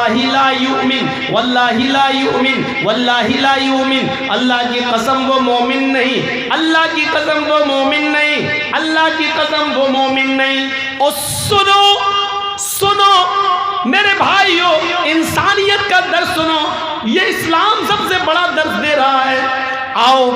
واللہ لا یؤمن واللہ لا یؤمن واللہ لا یؤمن، اللہ کی قسم وہ مومن نہیں، اللہ کی قسم وہ مومن نہیں، اللہ کی قسم وہ مومن نہیں۔ اور سنو میرے بھائیو، انسانیت کا درس سنو، یہ اسلام سب سے بڑا درس دے رہا ہے۔ آؤ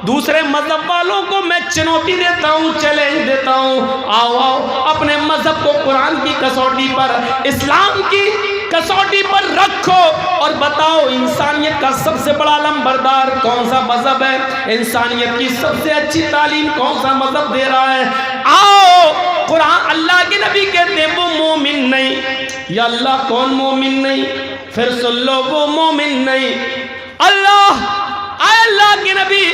دوسرے مذہب والوں کو میں چنوتی دیتا ہوں، چیلنج دیتا ہوں، آؤ اپنے مذہب کو قرآن کی کسوٹی پر، اسلام کی کسوٹی پر رکھو اور بتاؤ انسانیت کا سب سے بڑا علمبردار کون سا مذہب ہے، انسانیت کی سب سے اچھی تعلیم کون سا مذہب دے رہا ہے۔ آؤ قرآن، اللہ کے نبی کہتے ہیں وہ مومن نہیں، یا اللہ کون مومن نہیں؟ پھر سن لو وہ مومن نہیں۔ اللہ کے نبی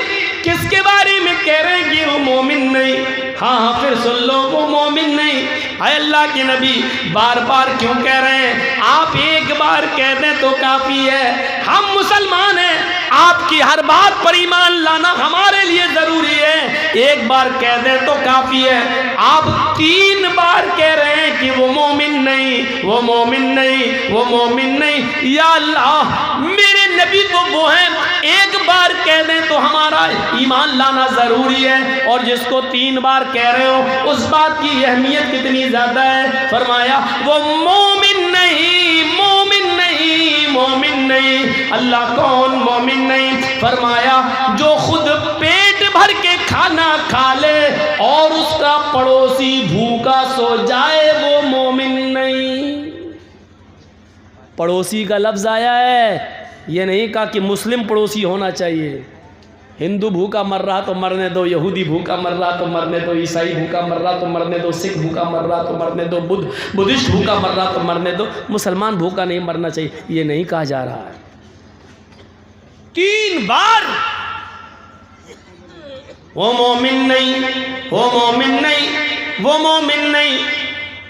کس کے بارے میں کہہ رہے ہیں کہ وہ مومن نہیں؟ ہاں پھر سن لو وہ مومن نہیں۔ اے اللہ کے نبی بار بار کیوں کہہ رہے ہیں؟ آپ ایک بار کہہ دیں تو کافی ہے، ہم مسلمان ہیں، آپ کی ہر بات پر ایمان لانا ہمارے لیے ضروری ہے، ایک بار کہہ دیں تو کافی ہے۔ آپ 3 بار کہہ رہے ہیں کہ وہ مومن نہیں، وہ مومن نہیں، وہ مومن نہیں۔ یا اللہ میرے نبی تو وہ ہیں، ایک بار کہہ دیں تو ہمارا ایمان لانا ضروری ہے، اور جس کو 3 بار کہہ رہے ہو اس بات کی اہمیت کتنی زیادہ ہے۔ فرمایا وہ مومن نہیں، مومن نہیں، مومن نہیں۔ اللہ کون مومن نہیں؟ فرمایا جو خود پیٹ بھر کے کھانا کھا لے اور اس کا پڑوسی بھوکا سو جائے وہ مومن نہیں۔ پڑوسی کا لفظ آیا ہے، یہ نہیں کہا کہ مسلم پڑوسی ہونا چاہیے۔ ہندو بھوکا مر رہا تو مرنے دو، یہودی بھوکا مر رہا تو مرنے دو، عیسائی بھوکا مر رہا تو مرنے دو، سکھ بھوکا مر رہا تو مرنے دو، بدھسٹ بھوکا مر رہا تو مرنے دو، مسلمان بھوکا نہیں مرنا چاہیے، یہ نہیں کہا جا رہا ہے۔ 3 بار وہ مومن نہیں، وہ مومن نہیں، وہ مومن نہیں۔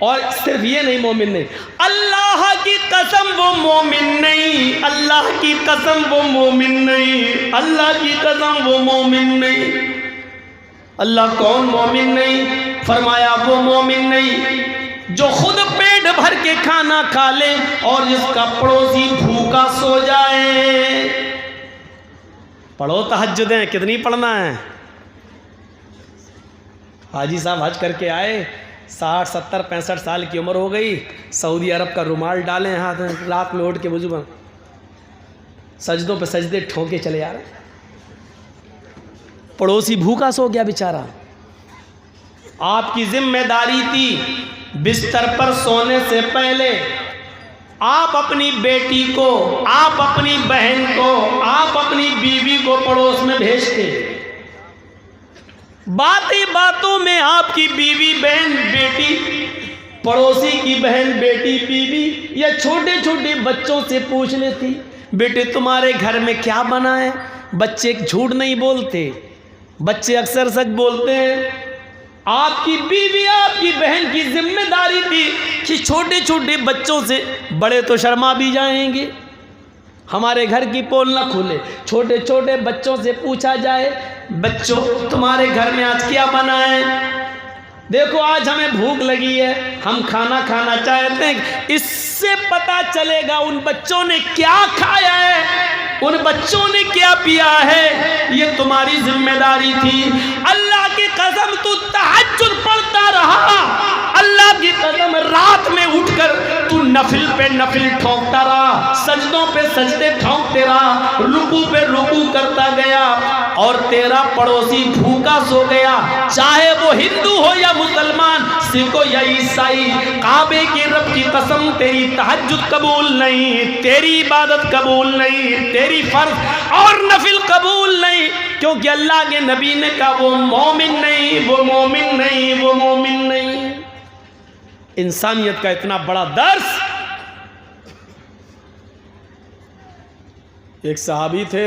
اور صرف یہ نہیں مومن نہیں، اللہ کی قسم وہ مومن نہیں، اللہ کی قسم وہ مومن نہیں، اللہ کی قسم وہ مومن نہیں۔ اللہ کون مومن نہیں؟ فرمایا وہ مومن نہیں جو خود پیٹ بھر کے کھانا کھا لے اور جس کا پڑوسی بھوکا سو جائے۔ پڑھو تہجدیں، کتنی پڑھنا ہے؟ حاجی صاحب حج کر کے آئے، 60 70 65 سال کی عمر ہو گئی، سعودی عرب کا رومال ڈالیں ہاتھ میں، رات میں اٹھ کے وضو بن، سجدوں پہ سجدے ٹھونکے چلے آ رہے، پڑوسی بھوکا سو گیا بیچارہ۔ آپ کی ذمہ داری تھی بستر پر سونے سے پہلے آپ اپنی بیٹی کو، آپ اپنی بہن کو، آپ اپنی بیوی کو پڑوس میں بھیجتے۔ باتیں باتوں میں آپ کی بیوی بہن بیٹی، پڑوسی کی بہن بیٹی بیوی یا چھوٹے چھوٹے بچوں سے پوچھ لیتی بیٹے تمہارے گھر میں کیا بنا ہے؟ بچے جھوٹ نہیں بولتے، بچے اکثر سچ بولتے ہیں۔ آپ کی بیوی، آپ کی بہن کی ذمہ داری تھی کہ چھوٹے چھوٹے بچوں سے، بڑے تو شرما بھی جائیں گے، ہمارے گھر کی پول نہ کھولے، چھوٹے چھوٹے بچوں سے پوچھا جائے بچوں تمہارے گھر میں آج کیا بنا ہے؟ دیکھو آج ہمیں بھوک لگی ہے، ہم کھانا کھانا چاہتے ہیں۔ اس سے پتہ چلے گا ان بچوں نے کیا کھایا ہے، ان بچوں نے کیا پیا ہے، یہ تمہاری ذمہ داری تھی۔ اللہ کی قسم تو تہجد پڑھتا رہا، اللہ کی قسم رات میں اٹھ کر تو نفل پہ نفل ٹھونکتا رہا، سجدوں پہ سجدے ٹھونکتے رہا، رکوع پہ رکوع کرتا گیا، اور تیرا پڑوسی بھوکا سو گیا، چاہے وہ ہندو ہو یا مسلمان، سکھ ہو یا عیسائی۔ کعبے کے رب کی قسم تیری تہجد قبول نہیں، تیری عبادت قبول نہیں، تیری فرض اور نفل قبول نہیں، کیونکہ اللہ کے نبی نے کہا وہ مومن نہیں، وہ مومن نہیں، وہ مومن نہیں۔ انسانیت کا اتنا بڑا درس۔ ایک صحابی تھے،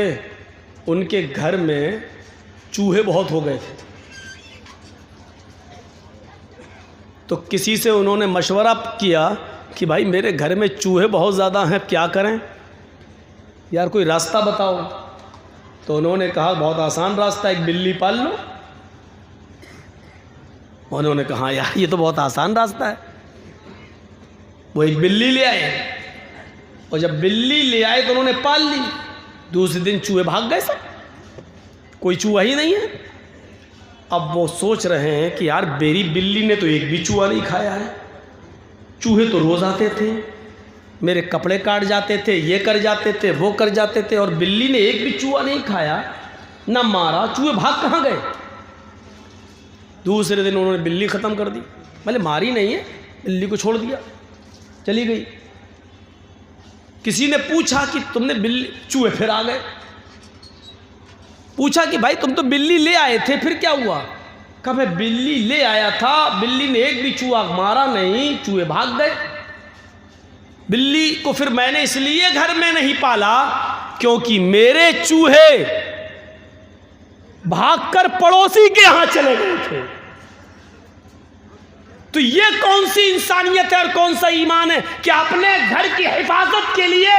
ان کے گھر میں چوہے بہت ہو گئے تھے، تو کسی سے انہوں نے مشورہ کیا کہ بھائی میرے گھر میں چوہے بہت زیادہ ہیں، کیا کریں یار، کوئی راستہ بتاؤ۔ تو انہوں نے کہا بہت آسان راستہ، ایک بلی پال لو۔ انہوں نے کہا ہاں یار یہ تو بہت آسان راستہ ہے۔ وہ ایک بلی لے آئے، اور جب بلی لے آئے تو انہوں نے پال لی. دوسرے دن چوہے بھاگ گئے سب, کوئی چوہا ہی نہیں ہے. اب وہ سوچ رہے ہیں کہ یار میری بلی نے تو ایک بھی چوہا نہیں کھایا ہے. چوہے تو روز آتے تھے, میرے کپڑے کاٹ جاتے تھے, یہ کر جاتے تھے, وہ کر جاتے تھے, اور بلی نے ایک بھی چوہا نہیں کھایا, نہ مارا. چوہے بھاگ کہاں گئے؟ دوسرے دن انہوں نے بلی ختم کر دی. بھلے ماری نہیں ہے, بلی کو چھوڑ دیا, چلی گئی. کسی نے پوچھا کہ تم نے بلی, چوہے پھر آ گئے. پوچھا کہ بھائی تم تو بلی لے آئے تھے, پھر کیا ہوا؟ کہا میں بلی لے آیا تھا, بلی نے ایک بھی چوہا مارا نہیں, چوہے بھاگ گئے. بلی کو پھر میں نے اس لیے گھر میں نہیں پالا کیونکہ میرے چوہے بھاگ کر پڑوسی کے ہاں چلے گئے تھے. تو یہ کون سی انسانیت ہے اور کون سا ایمان ہے کہ اپنے گھر کی حفاظت کے لیے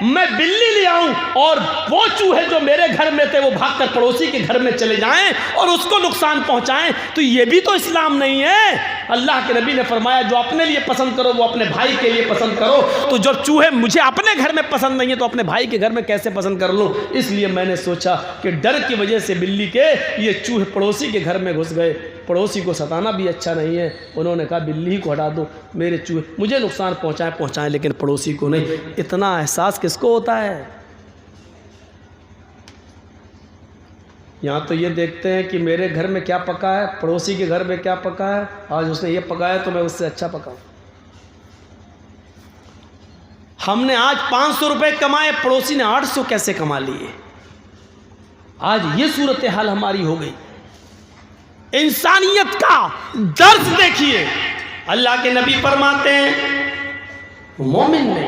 میں بلی لے آؤں اور وہ چوہے جو میرے گھر میں تھے وہ بھاگ کر پڑوسی کے گھر میں چلے جائیں اور اس کو نقصان پہنچائیں؟ تو یہ بھی تو اسلام نہیں ہے. اللہ کے نبی نے فرمایا جو اپنے لیے پسند کرو وہ اپنے بھائی کے لیے پسند کرو. تو جو چوہے مجھے اپنے گھر میں پسند نہیں ہے تو اپنے بھائی کے گھر میں کیسے پسند کر لوں؟ اس لیے میں نے سوچا کہ ڈر کی وجہ سے بلی کے یہ چوہے پڑوسی کے گھر میں گھس گئے. پڑوسی کو ستانا بھی اچھا نہیں ہے. انہوں نے کہا بلی کو ہٹا دو, میرے چوہے مجھے نقصان پہنچائیں لیکن پڑوسی کو نہیں. اتنا احساس کس کو ہوتا ہے؟ یہاں تو یہ دیکھتے ہیں کہ میرے گھر میں کیا پکا ہے, پڑوسی کے گھر میں کیا پکا ہے, آج اس نے یہ پکایا تو میں اس سے اچھا پکاؤں. ہم نے آج 500 روپے کمائے, پڑوسی نے 800 کیسے کما لیے؟ آج یہ صورتحال ہماری ہو گئی. انسانیت کا درس دیکھیے. اللہ کے نبی فرماتے ہیں مومن نے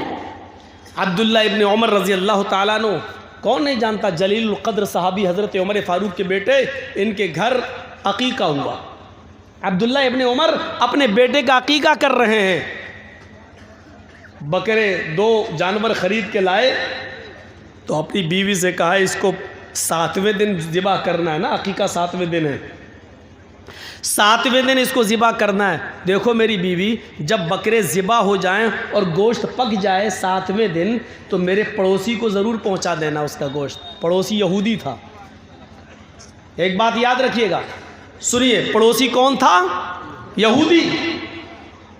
عبداللہ ابن عمر رضی اللہ تعالیٰ عنہ, کون نہیں جانتا, جلیل القدر صحابی حضرت عمر فاروق کے بیٹے, ان کے گھر عقیقہ ہوا. عبداللہ ابن عمر اپنے بیٹے کا عقیقہ کر رہے ہیں. بکرے 2 جانور خرید کے لائے تو اپنی بیوی سے کہا اس کو 7ویں دن ذبح کرنا ہے نا, عقیقہ 7ویں دن ہے, 7ویں دن اس کو ذبح کرنا ہے. دیکھو میری بیوی, جب بکرے ذبح ہو جائیں اور گوشت پک جائے 7ویں دن تو میرے پڑوسی کو ضرور پہنچا دینا اس کا گوشت. پڑوسی یہودی تھا. ایک بات یاد رکھیے گا, سنیے, پڑوسی کون تھا؟ یہودی.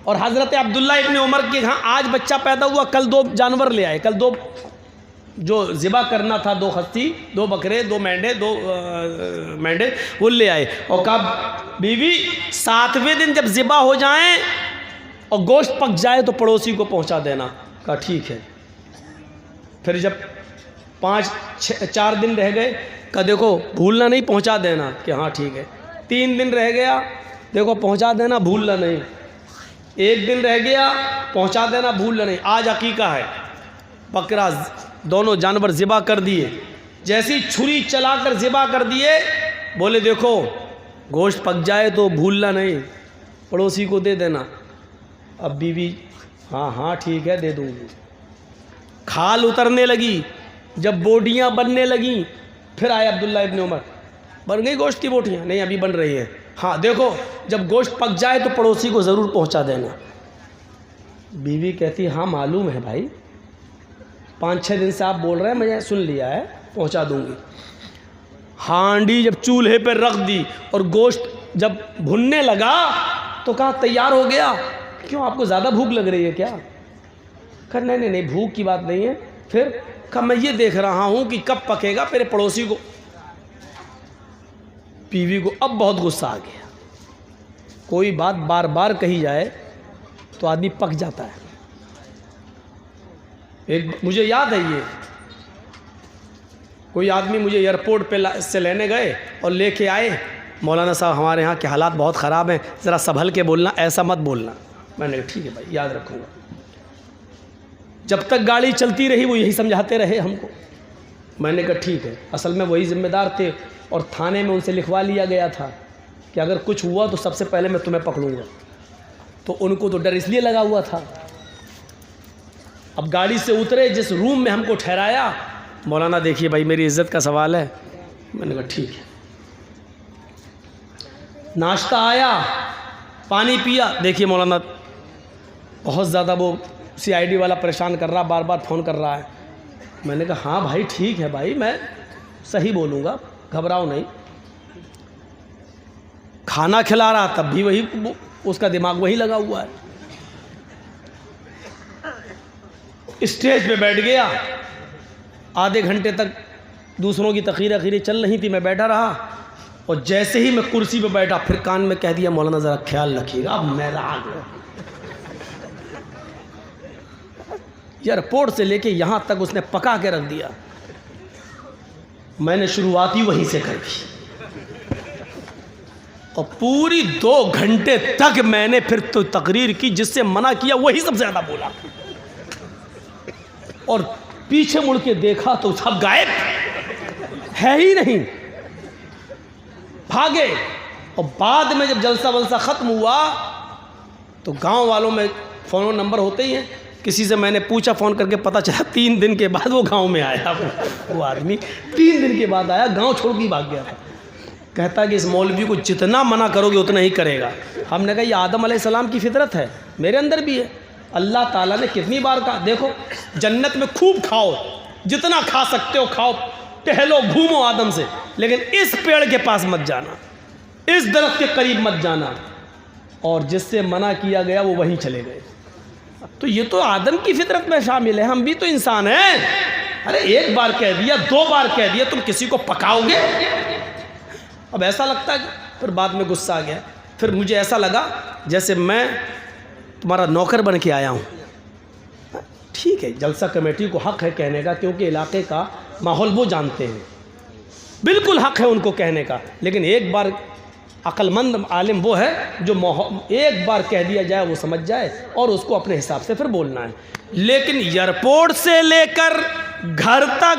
اور حضرت عبداللہ ابن عمر کے ہاں آج بچہ پیدا ہوا, کل 2 جانور لے آئے, کل 2 جو ذبح کرنا تھا, 2 خصی, 2 بکرے, 2 مینڈے, 2 مینڈے وہ لے آئے. اور کہا بیوی 7ویں دن جب ذبح ہو جائیں اور گوشت پک جائے تو پڑوسی کو پہنچا دینا. کہا ٹھیک ہے. پھر جب 4 دن رہ گئے, کہا دیکھو بھولنا نہیں, پہنچا دینا. کہ ہاں ٹھیک ہے. 3 دن رہ گیا, دیکھو پہنچا دینا, بھولنا نہیں. 1 دن رہ گیا, پہنچا دینا, بھولنا نہیں. آج عقیقہ ہے, بکرا دونوں جانور ذبح کر دیے. جیسی چھری چلا کر ذبح کر دیے, بولے دیکھو گوشت پک جائے تو بھولنا نہیں, پڑوسی کو دے دینا. اب بیوی ہاں ٹھیک ہے دے دوں گی. کھال اترنے لگی, جب بوٹیاں بننے لگیں پھر آئے عبداللہ ابن عمر, بن گئی گوشت کی بوٹیاں؟ نہیں ابھی بن رہی ہیں. ہاں دیکھو جب گوشت پک جائے تو پڑوسی کو ضرور پہنچا دینا. بیوی کہتی ہاں معلوم ہے بھائی, 5-6 دن سے آپ بول رہے ہیں, میں سن لیا ہے, پہنچا دوں گی. ہانڈی جب چولہے پہ رکھ دی اور گوشت جب بھننے لگا تو کہا تیار ہو گیا. کیوں, آپ کو زیادہ بھوک لگ رہی ہے کیا؟ کہا نہیں بھوک کی بات نہیں ہے. پھر کہا میں یہ دیکھ رہا ہوں کہ کب پکے گا. میرے پڑوسی کو, بیوی کو اب بہت غصہ آ گیا. کوئی بات بار بار کہی جائے تو آدمی پک جاتا ہے. مجھے یاد ہے, یہ کوئی آدمی مجھے ایئرپورٹ پہ سے لینے گئے اور لے کے آئے, مولانا صاحب ہمارے ہاں کے حالات بہت خراب ہیں, ذرا سنبھل کے بولنا, ایسا مت بولنا. میں نے کہا ٹھیک ہے بھائی یاد رکھوں گا. جب تک گاڑی چلتی رہی وہ یہی سمجھاتے رہے ہم کو. میں نے کہا ٹھیک ہے. اصل میں وہی ذمہ دار تھے اور تھانے میں ان سے لکھوا لیا گیا تھا کہ اگر کچھ ہوا تو سب سے پہلے میں تمہیں پکڑوں گا. تو ان کو تو ڈر اس لیے لگا ہوا تھا. اب گاڑی سے اترے, جس روم میں ہم کو ٹھہرایا, مولانا دیکھیے بھائی میری عزت کا سوال ہے. میں نے کہا ٹھیک ہے. ناشتہ آیا, پانی پیا, دیکھیے مولانا بہت زیادہ وہ CID والا پریشان کر رہا، بار بار فون کر رہا ہے. میں نے کہا ہاں بھائی ٹھیک ہے بھائی، میں صحیح بولوں گا، گھبراؤ نہیں. کھانا کھلا رہا تب بھی وہی، اس کا دماغ وہی لگا ہوا ہے. اسٹیج پہ بیٹھ گیا، آدھے گھنٹے تک دوسروں کی تقریر چل رہی تھی، میں بیٹھا رہا، اور جیسے ہی میں کرسی پہ بیٹھا پھر کان میں کہہ دیا مولانا ذرا خیال رکھیے گا. اب میں راگ ایئرپورٹ سے لے کے یہاں تک اس نے پکا کے رکھ دیا. میں نے شروعات ہی وہیں سے کر دی، اور پوری 2 گھنٹے تک میں نے پھر تو تقریر کی، جس سے منع کیا وہی سب سے زیادہ بولا. اور پیچھے مڑ کے دیکھا تو سب غائب، ہے ہی نہیں، بھاگے. اور بعد میں جب جلسہ ختم ہوا تو گاؤں والوں میں فون نمبر ہوتے ہی ہیں، کسی سے میں نے پوچھا فون کر کے، پتہ چلا 3 دن کے بعد وہ گاؤں میں آیا. وہ آدمی 3 دن کے بعد آیا، گاؤں چھوڑ کے بھاگ گیا تھا. کہتا کہ اس مولوی کو جتنا منع کرو گے اتنا ہی کرے گا. ہم نے کہا یہ آدم علیہ السلام کی فطرت ہے، میرے اندر بھی ہے. اللہ تعالیٰ نے کتنی بار کہا دیکھو جنت میں خوب کھاؤ، جتنا کھا سکتے ہو کھاؤ، ٹہلو گھومو آدم سے، لیکن اس پیڑ کے پاس مت جانا، اس درخت کے قریب مت جانا. اور جس سے منع کیا گیا وہ وہیں چلے گئے. تو یہ تو آدم کی فطرت میں شامل ہے، ہم بھی تو انسان ہیں. ارے ایک بار کہہ دیا، 2 بار کہہ دیا، تم کسی کو پکاؤ گے؟ اب ایسا لگتا ہے کہ پھر بعد میں غصہ آ گیا. پھر مجھے ایسا لگا جیسے میں تمہارا نوکر بن کے آیا ہوں. ٹھیک ہے، جلسہ کمیٹی کو حق ہے کہنے کا، کیونکہ علاقے کا ماحول وہ جانتے ہیں، بالکل حق ہے ان کو کہنے کا. لیکن ایک بار عقل مند عالم وہ ہے جو ایک بار کہہ دیا جائے وہ سمجھ جائے اور اس کو اپنے حساب سے پھر بولنا ہے. لیکن ایئرپورٹ سے لے کر گھر تک،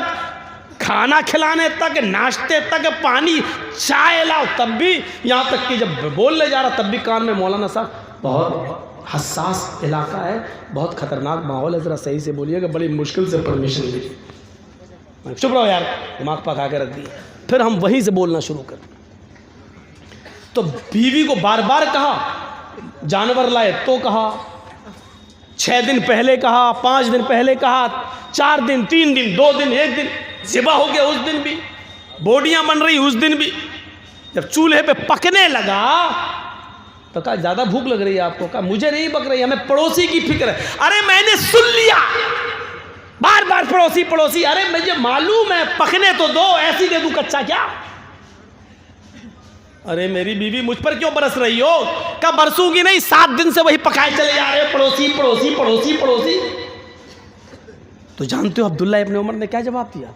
کھانا کھلانے تک، ناشتے تک، پانی چائے لاؤ تب بھی، یہاں تک کہ جب بولنے جا رہا تب بھی کان میں مولانا صاحب بہت حساس علاقہ ہے، بہت خطرناک ماحول ہے، ذرا صحیح سے بولیے کہ بڑی مشکل سے پرمیشن ملی. چپ رہو یار، دماغ پکا کے رکھ دیا. پھر ہم وہیں سے بولنا شروع کر. تو بیوی کو بار بار کہا، جانور لائے تو کہا، 6 دن پہلے کہا، 5 دن پہلے کہا، 4 دن، 3 دن، 2 دن، 1 دن، ذبح ہو گیا اس دن بھی، بوڈیاں بن رہی اس دن بھی. جب چولہے پہ پکنے لگا تو کہا زیادہ بھوک لگ رہی ہے آپ کو؟ کہا مجھے نہیں پک رہی، ہمیں پڑوسی کی فکر ہے. ارے میں نے سن لیا، بار بار پڑوسی پڑوسی. ارے مجھے معلوم ہے، پکنے تو دو، ایسی دے دوں کچا کیا؟ ارے میری بیوی مجھ پر کیوں برس رہی ہو؟ کہا برسوں گی نہیں، 7 دن سے وہی پکائے چلے جا رہے، پڑوسی پڑوسی پڑوسی پڑوسی. تو جانتے ہو عبداللہ ابن عمر نے کیا جواب دیا؟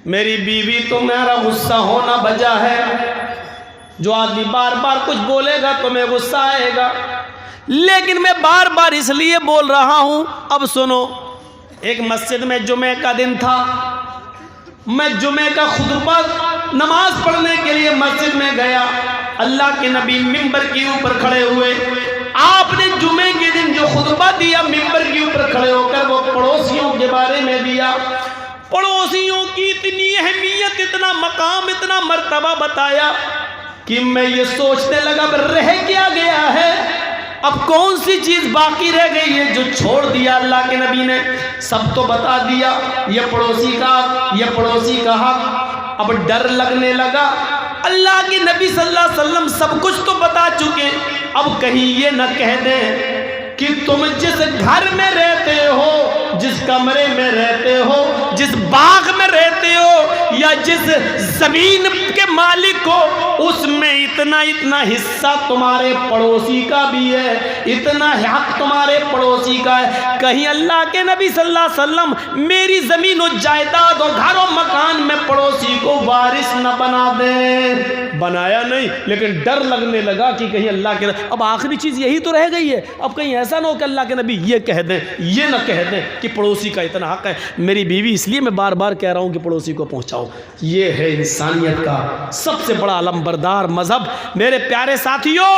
میری بیوی تو میرا غصہ ہونا بجا ہے، جو آدمی بار بار کچھ بولے گا تو میں غصہ آئے گا، لیکن میں بار بار اس لیے بول رہا ہوں. اب سنو، ایک مسجد میں جمعہ کا دن تھا، میں جمعہ کا خطبہ نماز پڑھنے کے لیے مسجد میں گیا. اللہ کے نبی ممبر کے اوپر کھڑے ہوئے. آپ نے جمعے کے دن جو خطبہ دیا ممبر کے اوپر کھڑے ہو کر وہ پڑوسیوں کے بارے میں دیا. پڑوسیوں کی اتنی اہمیت، اتنا مقام، اتنا مرتبہ بتایا کہ میں یہ سوچنے لگا رہ کیا گیا ہے، اب کون سی چیز باقی رہ گئی ہے جو چھوڑ دیا اللہ کے نبی نے. سب تو بتا دیا، یہ پڑوسی کا حق، یہ پڑوسی کا حق. اب ڈر لگنے لگا، اللہ کے نبی صلی اللہ علیہ وسلم سب کچھ تو بتا چکے، اب کہیں یہ نہ کہہ دیں کہ تم جس گھر میں رہتے ہو، جس کمرے میں رہتے ہو، جس باغ میں رہتے ہو، یا جس زمین کے مالک ہو، اس میں اتنا حصہ تمہارے پڑوسی کا بھی ہے، اتنا حق تمہارے پڑوسی کا ہے. کہیں اللہ کے نبی صلی اللہ علیہ وسلم میری زمین و جائیداد اور گھر و مکان میں پڑوسی کو وارث نہ بنا دیں. بنایا نہیں، لیکن ڈر لگنے لگا کہ کہیں اللہ کے، اب آخری چیز یہی تو رہ گئی ہے، اب کہیں ایسا نہ ہو کہ اللہ کے نبی یہ کہہ دیں، یہ نہ کہہ دیں کہ پڑوسی کا اتنا حق ہے. میری بیوی اس لیے میں بار بار کہہ رہا ہوں کہ پڑوسی کو پہنچاؤ. یہ ہے انسانیت کا سب سے بڑا علمبردار مذہب. میرے پیارے ساتھیوں،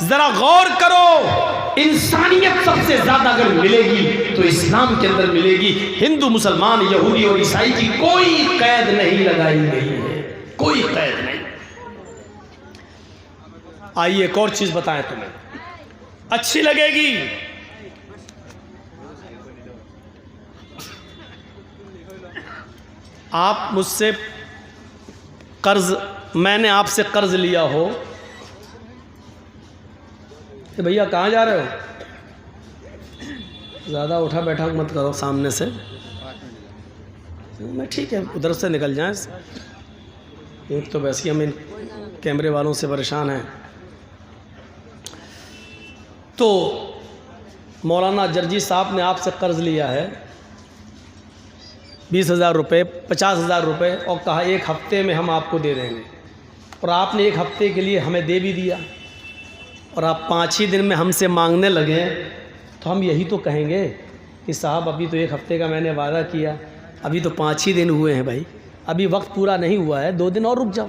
ذرا غور کرو، انسانیت سب سے زیادہ اگر ملے گی تو اسلام کے اندر ملے گی. ہندو، مسلمان، یہودی اور عیسائی کی کوئی قید نہیں لگائی گئی ہے، کوئی قید نہیں. آئیے ایک اور چیز بتائیں تمہیں، اچھی لگے گی. آپ مجھ سے قرض، میں نے آپ سے قرض لیا ہو کہ بھیا کہاں جا رہے ہو، زیادہ اٹھا بیٹھا مت کرو سامنے سے، میں ٹھیک ہے ادھر سے نکل جائیں، ایک تو ویسے ہم ان کیمرے والوں سے پریشان ہیں۔ تو مولانا جرجی صاحب نے آپ سے قرض لیا ہے 20,000 روپے 50,000 روپے، اور کہا 1 ہفتے میں ہم آپ کو دے دیں گے، اور آپ نے 1 ہفتے کے لیے ہمیں دے بھی دیا، اور آپ 5 ہی دن میں ہم سے مانگنے لگے، تو ہم یہی تو کہیں گے کہ صاحب ابھی تو 1 ہفتے کا میں نے وعدہ کیا، ابھی تو 5 ہی دن ہوئے ہیں بھائی، ابھی وقت پورا نہیں ہوا ہے، 2 دن اور رک جاؤ۔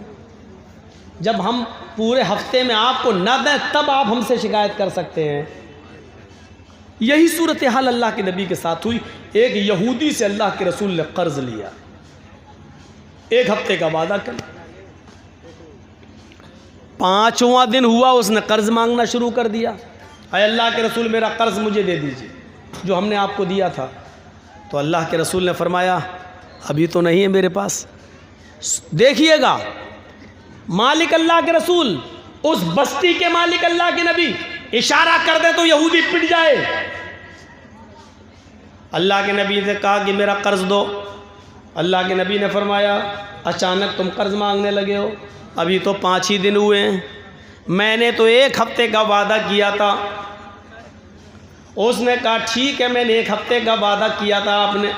جب ہم پورے ہفتے میں آپ کو نہ دیں تب آپ ہم سے شکایت کر سکتے ہیں۔ یہی صورتحال اللہ کے نبی کے ساتھ ہوئی۔ ایک یہودی سے اللہ کے رسول نے قرض لیا، 1 ہفتے کا وعدہ کر، 5واں دن ہوا اس نے قرض مانگنا شروع کر دیا، اے اللہ کے رسول میرا قرض مجھے دے دیجیے جو ہم نے آپ کو دیا تھا۔ تو اللہ کے رسول نے فرمایا ابھی تو نہیں ہے میرے پاس۔ دیکھیے گا مالک اللہ کے رسول، اس بستی کے مالک اللہ کے نبی اشارہ کر دے تو یہودی پٹ جائے۔ اللہ کے نبی نے کہا کہ میرا قرض دو، اللہ کے نبی نے فرمایا اچانک تم قرض مانگنے لگے ہو، ابھی تو 5 ہی دن ہوئے ہیں، میں نے تو 1 ہفتے کا وعدہ کیا تھا۔ اس نے کہا ٹھیک ہے میں نے 1 ہفتے کا وعدہ کیا تھا آپ نے،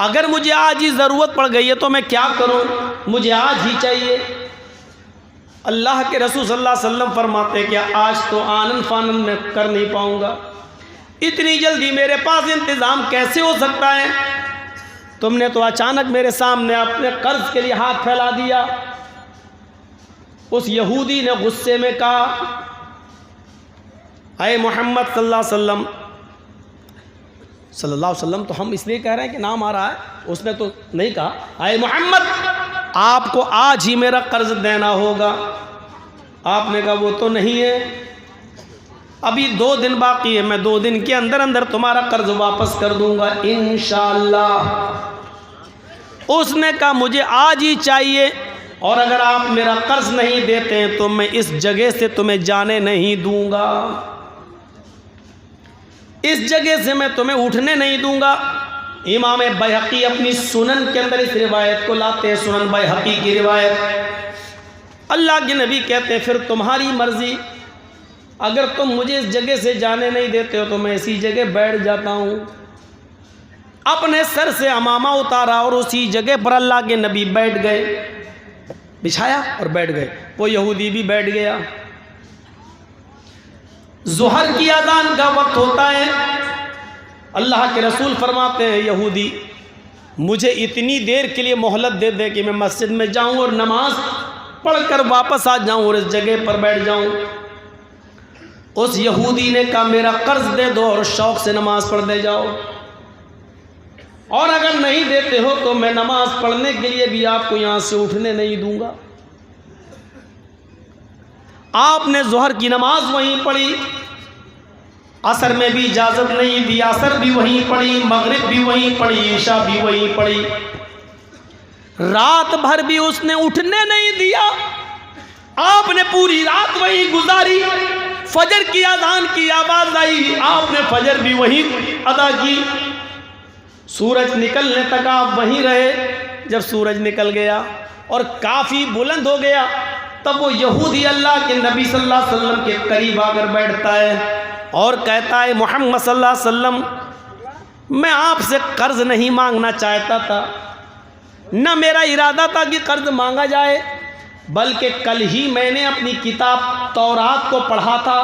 اگر مجھے آج ہی ضرورت پڑ گئی ہے تو میں کیا کروں، مجھے آج ہی چاہیے۔ اللہ کے رسول صلی اللہ علیہ وسلم فرماتے کہ آج تو آنن فانن میں کر نہیں پاؤں گا، اتنی جلدی میرے پاس انتظام کیسے ہو سکتا ہے، تم نے تو اچانک میرے سامنے اپنے قرض کے لیے ہاتھ پھیلا دیا۔ اس یہودی نے غصے میں کہا اے محمد صلی اللہ علیہ وسلم تو ہم اس لیے کہہ رہے ہیں کہ نام آ رہا ہے، اس نے تو نہیں کہا اے محمد آپ کو آج ہی میرا قرض دینا ہوگا۔ آپ نے کہا وہ تو نہیں ہے، ابھی 2 دن باقی ہے، میں 2 دن کے اندر اندر تمہارا قرض واپس کر دوں گا انشاءاللہ۔ اس نے کہا مجھے آج ہی چاہیے، اور اگر آپ میرا قرض نہیں دیتے ہیں تو میں اس جگہ سے تمہیں جانے نہیں دوں گا، اس جگہ سے میں تمہیں اٹھنے نہیں دوں گا۔ امام بیہقی اپنی سنن کے اندر اس روایت کو لاتے ہیں، سنن بیہقی کی روایت۔ اللہ کے نبی کہتے ہیں پھر تمہاری مرضی، اگر تم مجھے اس جگہ سے جانے نہیں دیتے ہو تو میں اسی جگہ بیٹھ جاتا ہوں۔ اپنے سر سے عمامہ اتارا اور اسی جگہ پر اللہ کے نبی بیٹھ گئے، بچھایا اور بیٹھ گئے، وہ یہودی بھی بیٹھ گیا۔ ظہر کی اذان کا وقت ہوتا ہے، اللہ کے رسول فرماتے ہیں یہودی مجھے اتنی دیر کے لیے مہلت دے دے کہ میں مسجد میں جاؤں اور نماز پڑھ کر واپس آ جاؤں اور اس جگہ پر بیٹھ جاؤں۔ اس یہودی نے کہا میرا قرض دے دو اور شوق سے نماز پڑھنے جاؤ، اور اگر نہیں دیتے ہو تو میں نماز پڑھنے کے لیے بھی آپ کو یہاں سے اٹھنے نہیں دوں گا۔ آپ نے ظہر کی نماز وہیں پڑھی، عصر میں بھی اجازت نہیں دی، عصر بھی وہیں پڑھی، مغرب بھی وہیں پڑھی، عشاء بھی وہیں پڑھی، رات بھر بھی اس نے اٹھنے نہیں دیا۔ آپ نے پوری رات وہیں گزاری، فجر کی اذان کی آواز آئی، آپ نے فجر بھی وہیں ادا کی، سورج نکلنے تک آپ وہیں رہے۔ جب سورج نکل گیا اور کافی بلند ہو گیا تب وہ یہودی اللہ کے نبی صلی اللہ علیہ وسلم کے قریب آ کر بیٹھتا ہے اور کہتا ہے محمد صلی اللہ علیہ وسلم میں آپ سے قرض نہیں مانگنا چاہتا تھا، نہ میرا ارادہ تھا کہ قرض مانگا جائے، بلکہ کل ہی میں نے اپنی کتاب تورات کو پڑھا تھا،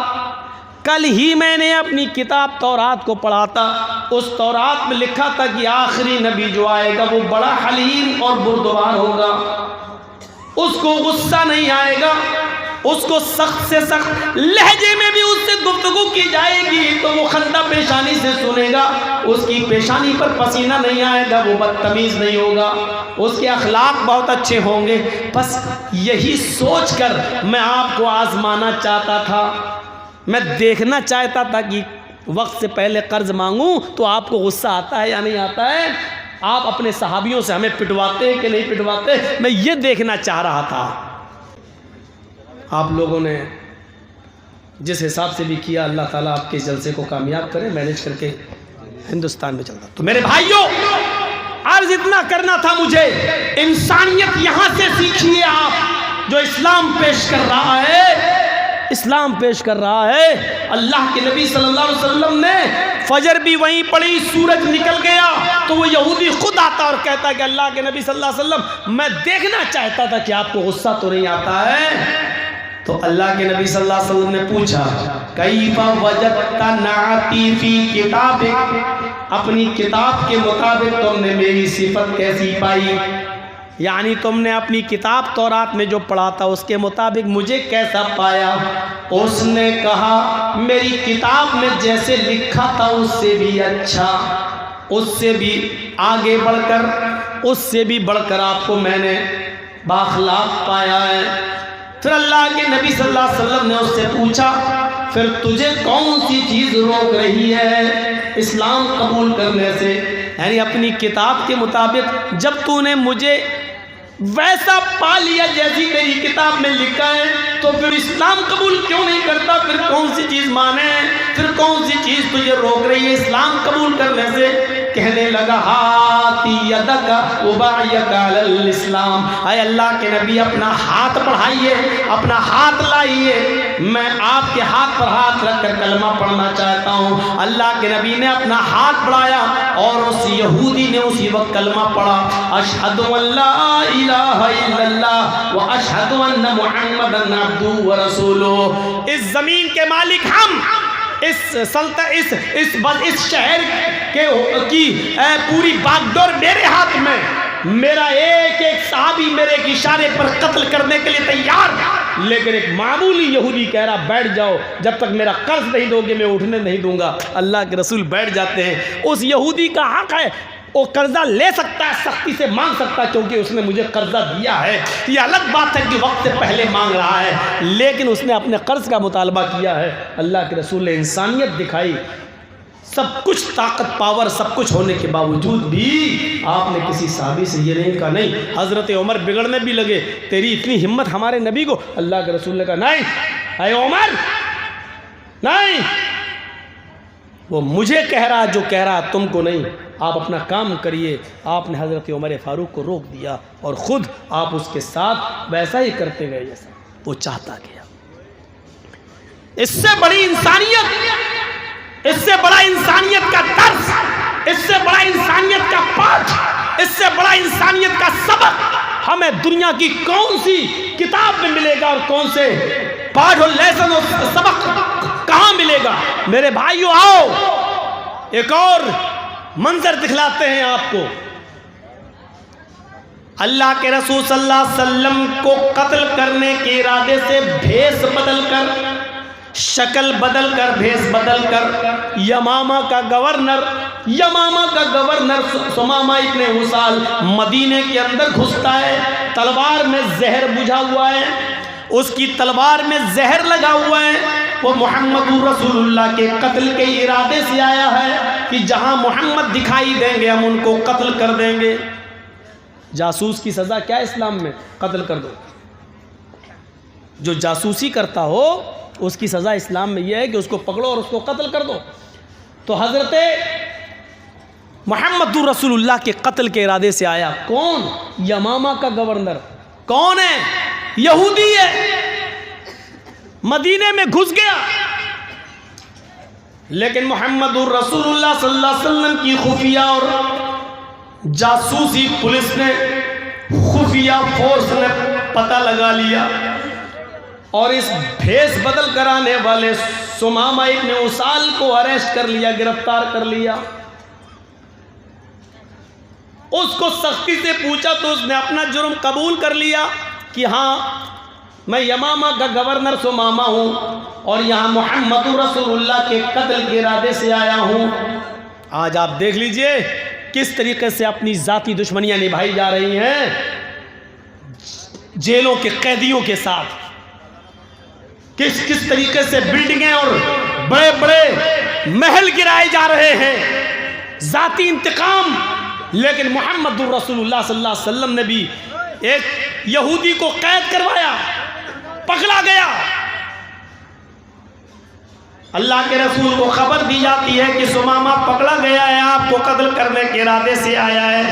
کل ہی میں نے اپنی کتاب تورات کو پڑھا تھا، اس تورات میں لکھا تھا کہ آخری نبی جو آئے گا وہ بڑا حلیم اور بردبار ہوگا، اس کو غصہ نہیں آئے گا، اس کو سخت سے سخت لہجے میں بھی اس سے گفتگو کی جائے گی تو وہ خندہ پیشانی سے سنے گا، اس کی پیشانی پر پسینہ نہیں آئے گا، وہ بدتمیز نہیں ہوگا، اس کے اخلاق بہت اچھے ہوں گے۔ بس یہی سوچ کر میں آپ کو آزمانا چاہتا تھا، میں دیکھنا چاہتا تھا کہ وقت سے پہلے قرض مانگوں تو آپ کو غصہ آتا ہے یا نہیں آتا ہے۔ آپ اپنے صحابیوں سے ہمیں پٹواتے کہ نہیں پٹواتے؟ میں یہ دیکھنا چاہ رہا تھا۔ آپ لوگوں نے جس حساب سے بھی کیا، اللہ تعالیٰ آپ کے جلسے کو کامیاب کرے، مینیج کر کے ہندوستان میں چلتا۔ تو میرے بھائیوں، عرض اتنا کرنا تھا مجھے، انسانیت یہاں سے سیکھیے آپ۔ جو اسلام پیش کر رہا ہے، اسلام پیش کر رہا ہے، اللہ کے نبی صلی اللہ علیہ وسلم نے فجر بھی وہیں پڑھی، سورج نکل گیا تو وہ یہودی خود آتا اور کہتا کہ اللہ کے نبی صلی اللہ علیہ وسلم میں دیکھنا چاہتا تھا کہ آپ کو غصہ تو نہیں آتا ہے؟ تو اللہ کے نبی صلی اللہ علیہ وسلم نے پوچھا کیف وجدت نعتی فی کتابک، اپنی کتاب کے مطابق تم نے میری صفت کیسی پائی؟ یعنی تم نے اپنی کتاب تورات میں جو پڑھا تھا اس کے مطابق مجھے کیسا پایا؟ اس نے کہا میری کتاب میں جیسے لکھا تھا اس سے بھی اچھا، اس سے بھی آگے بڑھ کر، اس سے بھی بڑھ کر آپ کو میں نے بااخلاق پایا ہے۔ پھر اللہ کے نبی صلی اللہ علیہ وسلم نے اس سے پوچھا پھر تجھے کون سی چیز روک رہی ہے اسلام قبول کرنے سے؟ یعنی اپنی کتاب کے مطابق جب تو نے مجھے ویسا پا لیا جیسی تیری کتاب میں لکھا ہے تو پھر اسلام قبول کیوں نہیں کرتا؟ پھر کون سی چیز مانے؟ پھر کون سی چیز تجھے روک رہی ہے اسلام قبول کرنے سے؟ کہنے لگا ہاتی یدک ابایک علی الاسلام، اے اللہ کے نبی اپنا ہاتھ بڑھائیے، اپنا ہاتھ لائیے، میں آپ کے ہاتھ پر ہاتھ رکھ کر کلمہ پڑھنا چاہتا ہوں۔ اللہ کے نبی نے اپنا ہاتھ بڑھایا اور اس یہودی نے اسی وقت کلمہ پڑھا، اشہد ان لا الہ الا اللہ و اشہد ان محمدن عبدہ و رسولہ۔ اس زمین کے مالک ہم، اس شہر کی پوری باغ ڈور میرے ہاتھ میں، میرا ایک ایک صحابی میرے ایک اشارے پر قتل کرنے کے لیے تیار، لیکن ایک معمولی یہودی کہہ رہا بیٹھ جاؤ، جب تک میرا قرض نہیں دو گے میں اٹھنے نہیں دوں گا۔ اللہ کے رسول بیٹھ جاتے ہیں۔ اس یہودی کا حق ہے، وہ قرضہ لے سکتا ہے، سختی سے مانگ سکتا ہے کیونکہ اس نے مجھے قرضہ دیا ہے۔ یہ الگ بات ہے کہ وقت سے پہلے مانگ رہا ہے، لیکن اس نے اپنے قرض کا مطالبہ کیا ہے۔ اللہ کے رسول نے انسانیت دکھائی، سب کچھ طاقت پاور سب کچھ ہونے کے باوجود بھی آپ نے کسی صحابی سے یہ نہیں کہا نہیں۔ حضرت عمر بگڑنے بھی لگے، تیری اتنی ہمت ہمارے نبی کو؟ اللہ کے رسول نے کہا نہیں اے عمر نہیں، وہ مجھے کہہ رہا جو کہہ رہا تم کو نہیں، آپ اپنا کام کریے۔ آپ نے حضرت عمر فاروق کو روک دیا اور خود آپ اس کے ساتھ ویسا ہی کرتے گئے جیسا وہ چاہتا گیا۔ اس سے بڑی انسانیت، اس سے بڑا انسانیت کا درس، اس سے بڑا انسانیت کا پاٹھ، اس سے بڑا انسانیت کا سبق ہمیں دنیا کی کون سی کتاب میں ملے گا اور کون سے پاٹھ اور لیسن اور سبق کہاں ملے گا؟ میرے بھائیو آؤ ایک اور منظر دکھلاتے ہیں آپ کو۔ اللہ کے رسول صلی اللہ علیہ وسلم کو قتل کرنے کے ارادے سے بھیس بدل کر، شکل بدل کر، بھیس بدل کر یمامہ کا گورنر سمامہ ابن اسال مدینے کے اندر گھستا ہے، تلوار میں زہر بجھا ہوا ہے، اس کی تلوار میں زہر لگا ہوا ہے، وہ محمد رسول اللہ کے قتل کے ارادے سے آیا ہے کہ جہاں محمد دکھائی دیں گے ہم ان کو قتل کر دیں گے۔ جاسوس کی سزا کیا ہے اسلام میں؟ قتل کر دو۔ جو جاسوسی کرتا ہو اس کی سزا اسلام میں یہ ہے کہ اس کو پکڑو اور اس کو قتل کر دو۔ تو حضرت محمد رسول اللہ کے قتل کے ارادے سے آیا، کون؟ یمامہ کا گورنر۔ کون ہے؟ یہودی ہے، مدینے میں گھس گیا، لیکن محمد رسول اللہ صلی اللہ علیہ وسلم کی خفیہ اور جاسوسی پولیس نے، خفیہ فورس نے پتہ لگا لیا اور اس بھیس بدل کرانے والے سمامہ ابن اسال کو اریسٹ کر لیا، گرفتار کر لیا۔ اس کو سختی سے پوچھا تو اس نے اپنا جرم قبول کر لیا کہ ہاں میں یمامہ کا گورنر سمامہ ہوں اور یہاں محمد رسول اللہ کے قتل کے ارادے سے آیا ہوں۔ آج آپ دیکھ لیجئے کس طریقے سے اپنی ذاتی دشمنیاں نبھائی جا رہی ہیں جیلوں کے قیدیوں کے ساتھ، کس طریقے سے بلڈنگیں اور بڑے بڑے محل گرائے جا رہے ہیں، ذاتی انتقام لیکن محمد الرسول اللہ صلی اللہ علیہ وسلم نے بھی ایک یہودی کو قید کروایا، پکڑا گیا۔ اللہ کے رسول کو خبر دی جاتی ہے کہ ثمامہ پکڑا گیا ہے، آپ کو قتل کرنے کے ارادے سے آیا ہے،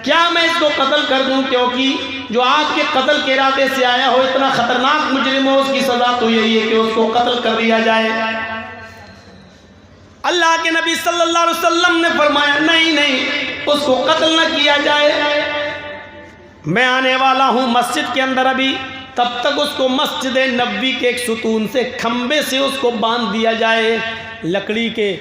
کیا میں اس کو قتل کر دوں؟ کیونکہ جو آپ کے قتل کے ارادے سے آیا ہو اتنا خطرناک مجرم ہو، اس کی سزا تو یہی ہے کہ اس کو قتل کر دیا جائے۔ اللہ کے نبی صلی اللہ علیہ وسلم نے فرمایا نہیں نہیں، اس کو قتل نہ کیا جائے، میں آنے والا ہوں مسجد کے اندر ابھی، تب تک اس کو مسجد نبوی کے ایک ستون سے، کھمبے سے اس کو باندھ دیا جائے۔ لکڑی کے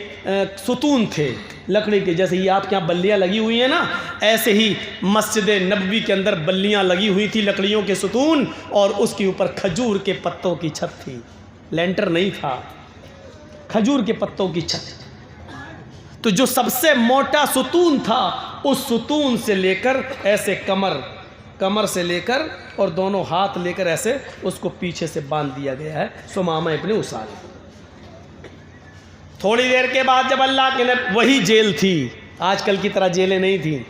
ستون تھے، لکڑی کے، جیسے یہ آپ کے یہاں بلیاں لگی ہوئی ہیں نا، ایسے ہی مسجد نبوی کے اندر بلیاں لگی ہوئی تھی، لکڑیوں کے ستون، اور اس کے اوپر کھجور کے پتوں کی چھت تھی، لینٹر نہیں تھا، کھجور کے پتوں کی چھت۔ تو جو سب سے موٹا ستون تھا، اس ستون سے لے کر ایسے کمر سے لے کر اور دونوں ہاتھ لے کر ایسے اس کو پیچھے سے باندھ دیا گیا ہے ثمامہ ابن اسال۔ تھوڑی دیر کے بعد جب اللہ کے نبی، وہی جیل تھی، آج کل کی طرح جیلیں نہیں تھیں،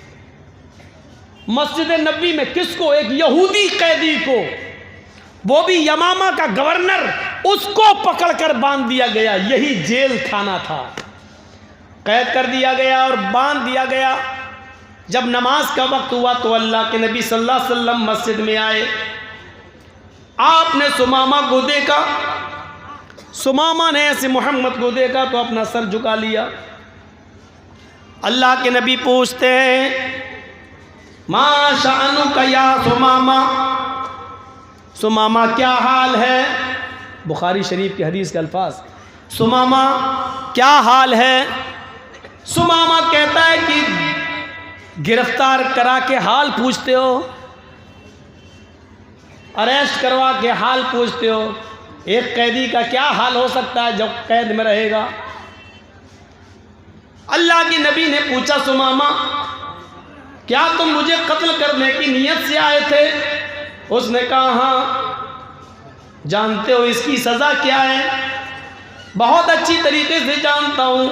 مسجد نبوی میں کس کو؟ ایک یہودی قیدی کو، وہ بھی یمامہ کا گورنر، اس کو پکڑ کر باندھ دیا گیا، یہی جیل کھانا تھا، قید کر دیا گیا اور باندھ دیا گیا۔ جب نماز کا وقت ہوا تو اللہ کے نبی صلی اللہ علیہ وسلم مسجد میں آئے، آپ نے ثمامہ کو دیکھا، ثمامہ نے ایسے محمد کو دیکھا تو اپنا سر جھکا لیا۔ اللہ کے نبی پوچھتے ہیں ما شأنک یا ثمامہ، ثمامہ کیا حال ہے؟ بخاری شریف کی حدیث کے الفاظ، ثمامہ کیا حال ہے؟ ثمامہ کہتا ہے کہ گرفتار کرا کے حال پوچھتے ہو، اریسٹ کروا کے حال پوچھتے ہو، ایک قیدی کا کیا حال ہو سکتا ہے جب قید میں رہے گا؟ اللہ کے نبی نے پوچھا ثمامہ کیا تم مجھے قتل کرنے کی نیت سے آئے تھے؟ اس نے کہا ہاں۔ جانتے ہو اس کی سزا کیا ہے؟ بہت اچھی طریقے سے جانتا ہوں،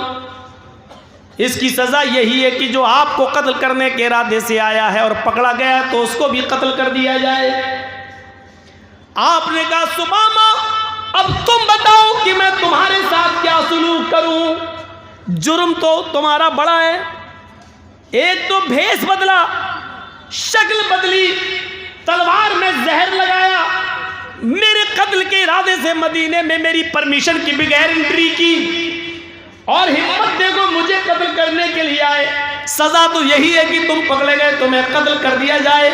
اس کی سزا یہی ہے کہ جو آپ کو قتل کرنے کے ارادے سے آیا ہے اور پکڑا گیا تو اس کو بھی قتل کر دیا جائے۔ آپ نے کہا ثمامہ اب تم بتاؤ کہ میں تمہارے ساتھ کیا سلوک کروں؟ جرم تو تمہارا بڑا ہے، ایک تو بھیس بدلا، شکل بدلی، تلوار میں زہر لگایا، میرے قتل کے ارادے سے مدینے میں میری پرمیشن کی بغیر انٹری کی، اور ہمت دیکھو مجھے قتل کرنے کے لیے آئے۔ سزا تو یہی ہے کہ تم پکڑے گئے تمہیں قتل کر دیا جائے،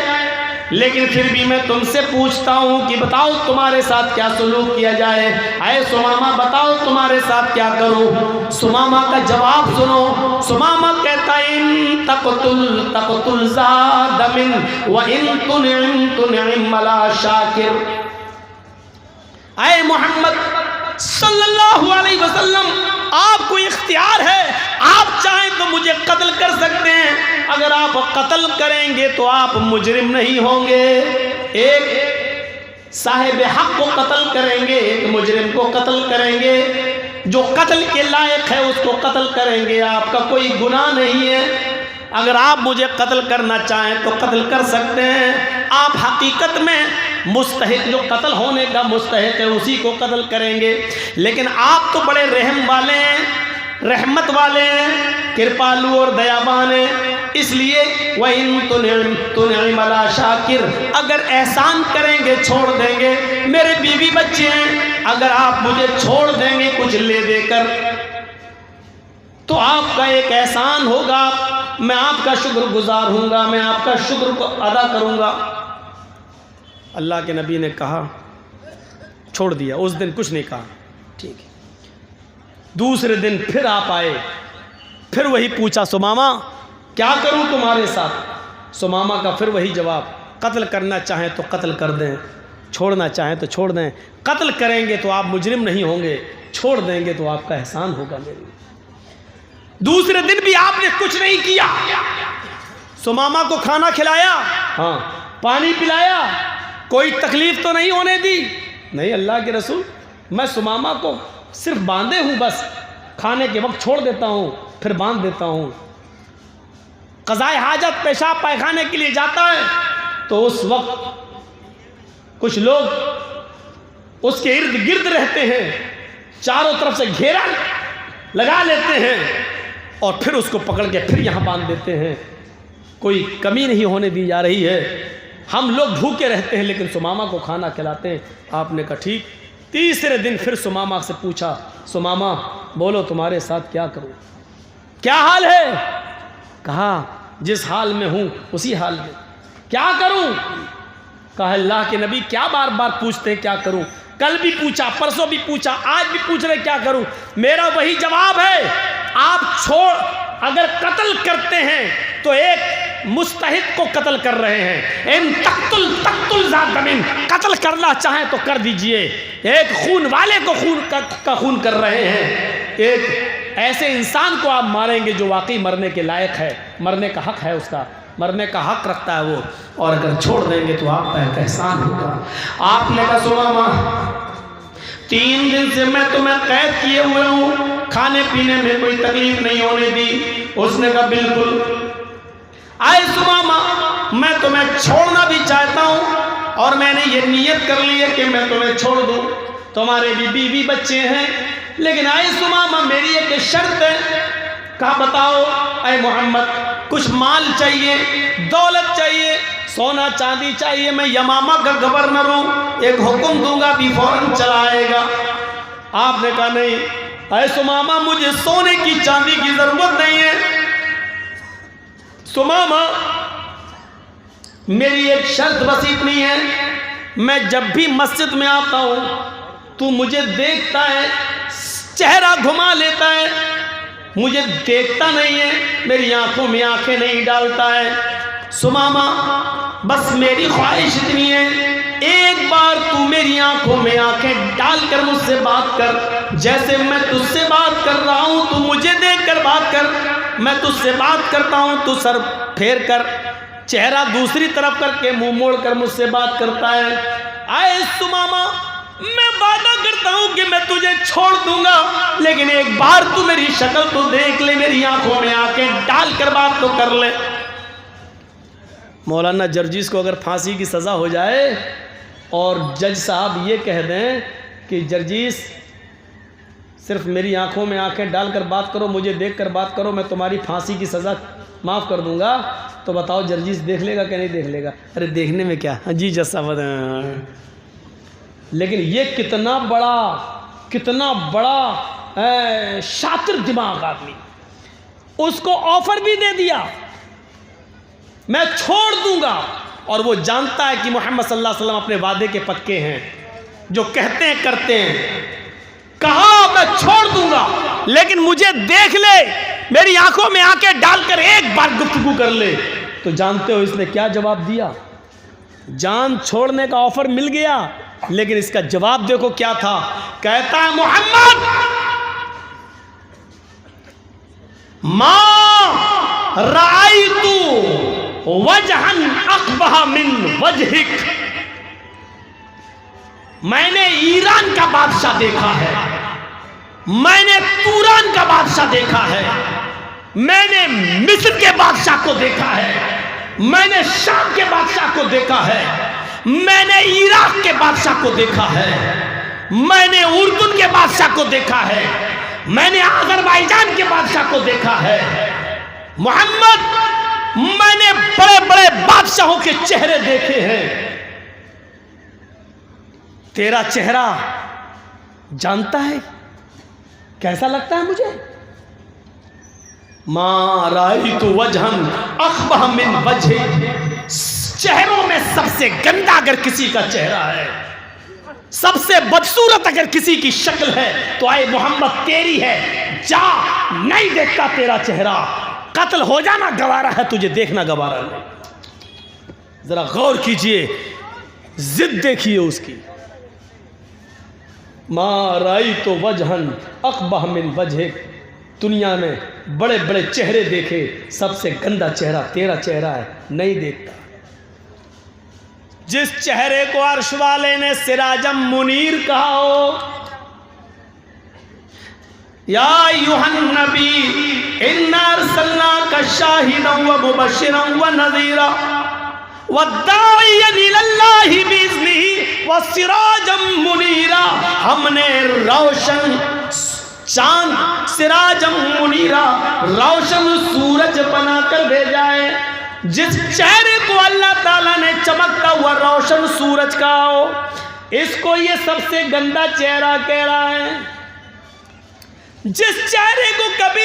لیکن پھر بھی میں تم سے پوچھتا ہوں کہ بتاؤ تمہارے ساتھ کیا سلوک کیا جائے؟ اے ثمامہ بتاؤ تمہارے ساتھ کیا کروں؟ ثمامہ کا جواب سنو، ثمامہ کہتا ہے ان تقتل زاد من وان تنعم ملا شاکر۔ اے محمد صلی اللہ علیہ وسلم، آپ کو اختیار ہے، آپ چاہیں تو مجھے قتل کر سکتے ہیں، اگر آپ قتل کریں گے تو آپ مجرم نہیں ہوں گے، ایک صاحب حق کو قتل کریں گے، ایک مجرم کو قتل کریں گے، جو قتل کے لائق ہے اس کو قتل کریں گے، آپ کا کوئی گناہ نہیں ہے، اگر آپ مجھے قتل کرنا چاہیں تو قتل کر سکتے ہیں، آپ حقیقت میں مستحق، جو قتل ہونے کا مستحق ہے اسی کو قتل کریں گے، لیکن آپ تو بڑے رحم والے ہیں، رحمت والے ہیں، کرپالو اور دیابان ہیں، اس لیے وَإِن تُنْعِمَ عَلَىٰ شَاكِرٍ، اگر احسان کریں گے چھوڑ دیں گے، میرے بیوی بچے ہیں، اگر آپ مجھے چھوڑ دیں گے کچھ لے دے کر تو آپ کا ایک احسان ہوگا، میں آپ کا شکر گزار ہوں گا، میں آپ کا شکر کو ادا کروں گا۔ اللہ کے نبی نے کہا، چھوڑ دیا، اس دن کچھ نہیں کہا، ٹھیک ہے۔ دوسرے دن پھر آپ آئے، پھر وہی پوچھا ثمامہ کیا کروں تمہارے ساتھ؟ ثمامہ کا پھر وہی جواب، قتل کرنا چاہیں تو قتل کر دیں، چھوڑنا چاہیں تو چھوڑ دیں، قتل کریں گے تو آپ مجرم نہیں ہوں گے، چھوڑ دیں گے تو آپ کا احسان ہوگا میرے لیے۔ دوسرے دن بھی آپ نے کچھ نہیں کیا، ثمامہ کو کھانا کھلایا، ہاں پانی پلایا، کوئی تکلیف تو نہیں ہونے دی؟ نہیں اللہ کے رسول، میں ثمامہ کو صرف باندھے ہوں، بس کھانے کے وقت چھوڑ دیتا ہوں پھر باندھ دیتا ہوں۔ قضائے حاجت پیشاب پائخانے کے لیے جاتا ہے تو اس وقت کچھ لوگ اس کے ارد گرد رہتے ہیں، چاروں طرف سے گھیرا لگا لیتے ہیں اور پھر اس کو پکڑ کے پھر یہاں باندھ دیتے ہیں۔ کوئی کمی نہیں ہونے دی جا رہی ہے، ہم لوگ بھوکے رہتے ہیں لیکن سمامہ کو کھانا کھلاتے ہیں۔ آپ نے کہا ٹھیک۔ تیسرے دن پھر سمامہ سے پوچھا، سمامہ بولو تمہارے ساتھ کیا کروں، کیا حال ہے؟ کہا جس حال میں ہوں اسی حال میں، کیا کروں؟ کہا اللہ کے نبی کیا بار بار پوچھتے ہیں کیا کروں؟ کل بھی پوچھا، پرسوں بھی پوچھا، آج بھی پوچھ رہے کیا کروں؟ میرا وہی جواب ہے، آپ اگر قتل کرتے ہیں تو ایک مستحق کو قتل کر رہے ہیں، ان تقتل ذات دم، قتل کرنا چاہیں تو کر دیجئے، ایک خون والے کو خون کر رہے ہیں، ایک ایسے انسان کو آپ ماریں گے جو واقعی مرنے کے لائق ہے، مرنے کا حق ہے، اس کا مرنے کا حق رکھتا ہے وہ، اور اگر چھوڑ دیں گے تو آپ کا ایک احسان ہوگا۔ آپ نے کہا سمامہ 3 دن سے میں تمہیں قید کیے ہوئے ہوں، کھانے پینے میں کوئی تکلیف نہیں ہونے دی۔ اس نے کہا بالکل۔ آئے سمامہ میں تمہیں چھوڑنا بھی چاہتا ہوں اور میں نے یہ نیت کر لی ہے کہ میں تمہیں چھوڑ دوں، تمہارے بھی بیوی بچے ہیں، لیکن آئے سمامہ میری ایک شرط ہے۔ کہا بتاؤ اے محمد، کچھ مال چاہیے، دولت چاہیے، سونا چاندی چاہیے، میں یمامہ کا گورنر ہوں، ایک حکم دوں گا بھی فوراً چلا آئے گا۔ آپ نے کہا نہیں اے سمامہ مجھے سونے کی چاندی کی ضرورت نہیں ہے، سمامہ میری ایک شرط بس اتنی ہے، میں جب بھی مسجد میں آتا ہوں تو مجھے دیکھتا ہے، چہرہ گھما لیتا ہے، مجھے دیکھتا نہیں ہے، میری آنکھوں میں آنکھیں نہیں ڈالتا ہے، سمامہ بس میری خواہش اتنی ہے، ایک بار تو میری آنکھوں میں آنکھیں ڈال کر مجھ سے بات کر، جیسے میں تجھ سے بات کر رہا ہوں تو مجھے دیکھ کر بات کر، میں تجھ سے بات کرتا ہوں تو سر پھیر کر، چہرہ دوسری طرف کر کے منہ موڑ کر مجھ سے بات کرتا ہے۔ آئے سمامہ میں وعدہ کرتا ہوں کہ میں تجھے چھوڑ دوں گا، لیکن ایک بار تو میری شکل تو دیکھ لے، میری آنکھوں میں آنکھیں ڈال کر بات تو کر لے۔ مولانا جرجیس کو اگر پھانسی کی سزا ہو جائے اور جج صاحب یہ کہہ دیں کہ جرجیس صرف میری آنکھوں میں آنکھیں ڈال کر بات کرو، مجھے دیکھ کر بات کرو، میں تمہاری پھانسی کی سزا معاف کر دوں گا، تو بتاؤ جرجیس دیکھ لے گا کہ نہیں دیکھ لے گا؟ ارے دیکھنے میں کیا جی جج صاحب، لیکن یہ کتنا بڑا شاطر دماغ آدمی، اس کو آفر بھی دے دیا میں چھوڑ دوں گا، اور وہ جانتا ہے کہ محمد صلی اللہ علیہ وسلم اپنے وعدے کے پکے ہیں، جو کہتے ہیں کرتے ہیں۔ کہا میں چھوڑ دوں گا لیکن مجھے دیکھ لے، میری آنکھوں میں آنکھیں ڈال کر ایک بار گفتگو کر لے۔ تو جانتے ہو اس نے کیا جواب دیا؟ جان چھوڑنے کا آفر مل گیا، لیکن اس کا جواب دیکھو کیا تھا۔ کہتا ہے محمد ما رأیت وجہا اقبح من وجہک، میں نے ایران کا بادشاہ دیکھا ہے، میں نے توران کا بادشاہ دیکھا ہے، میں نے مصر کے بادشاہ کو دیکھا ہے، میں نے شام کے بادشاہ کو دیکھا ہے، میں نے عراق کے بادشاہ کو دیکھا ہے، میں نے اردن کے بادشاہ کو دیکھا ہے، میں نے آذربائیجان کے بادشاہ کو دیکھا ہے۔ محمد میں نے بڑے بڑے بادشاہوں کے چہرے دیکھے ہیں، تیرا چہرہ جانتا ہے کیسا لگتا ہے مجھے؟ ما رأیت وجہا اقبح من وجہک، چہروں میں سب سے گندا اگر کسی کا چہرہ ہے، سب سے بدصورت اگر کسی کی شکل ہے تو اے محمد تیری ہے، جا، نہیں دیکھتا تیرا چہرہ، قتل ہو جانا گوارا ہے، تجھے دیکھنا گوارا نہیں۔ ذرا غور کیجئے، ضد دیکھیے اس کی۔ ما رأیت وجہا اقبح من وجہک، دنیا میں بڑے بڑے چہرے دیکھے، سب سے گندا چہرہ تیرا چہرہ ہے، نہیں دیکھتا۔ جس چہرے کو عرش والے نے سراجم منیر کہا ہو، یا ایھا النبی انا ارسلناک شاہدا ومبشرا ونذیرا والداعیا الی اللہ باذنہ وسراجا منیرا. ہم نے روشن چاند، سراجا منیرا، روشن سورج بنا کر بھیجا ہے. جس چہرے کو اللہ تعالیٰ نے چمکتا ہوا روشن سورج کا ہو، اس کو یہ سب سے گندا چہرہ کہہ رہا ہے. جس چہرے کو کبھی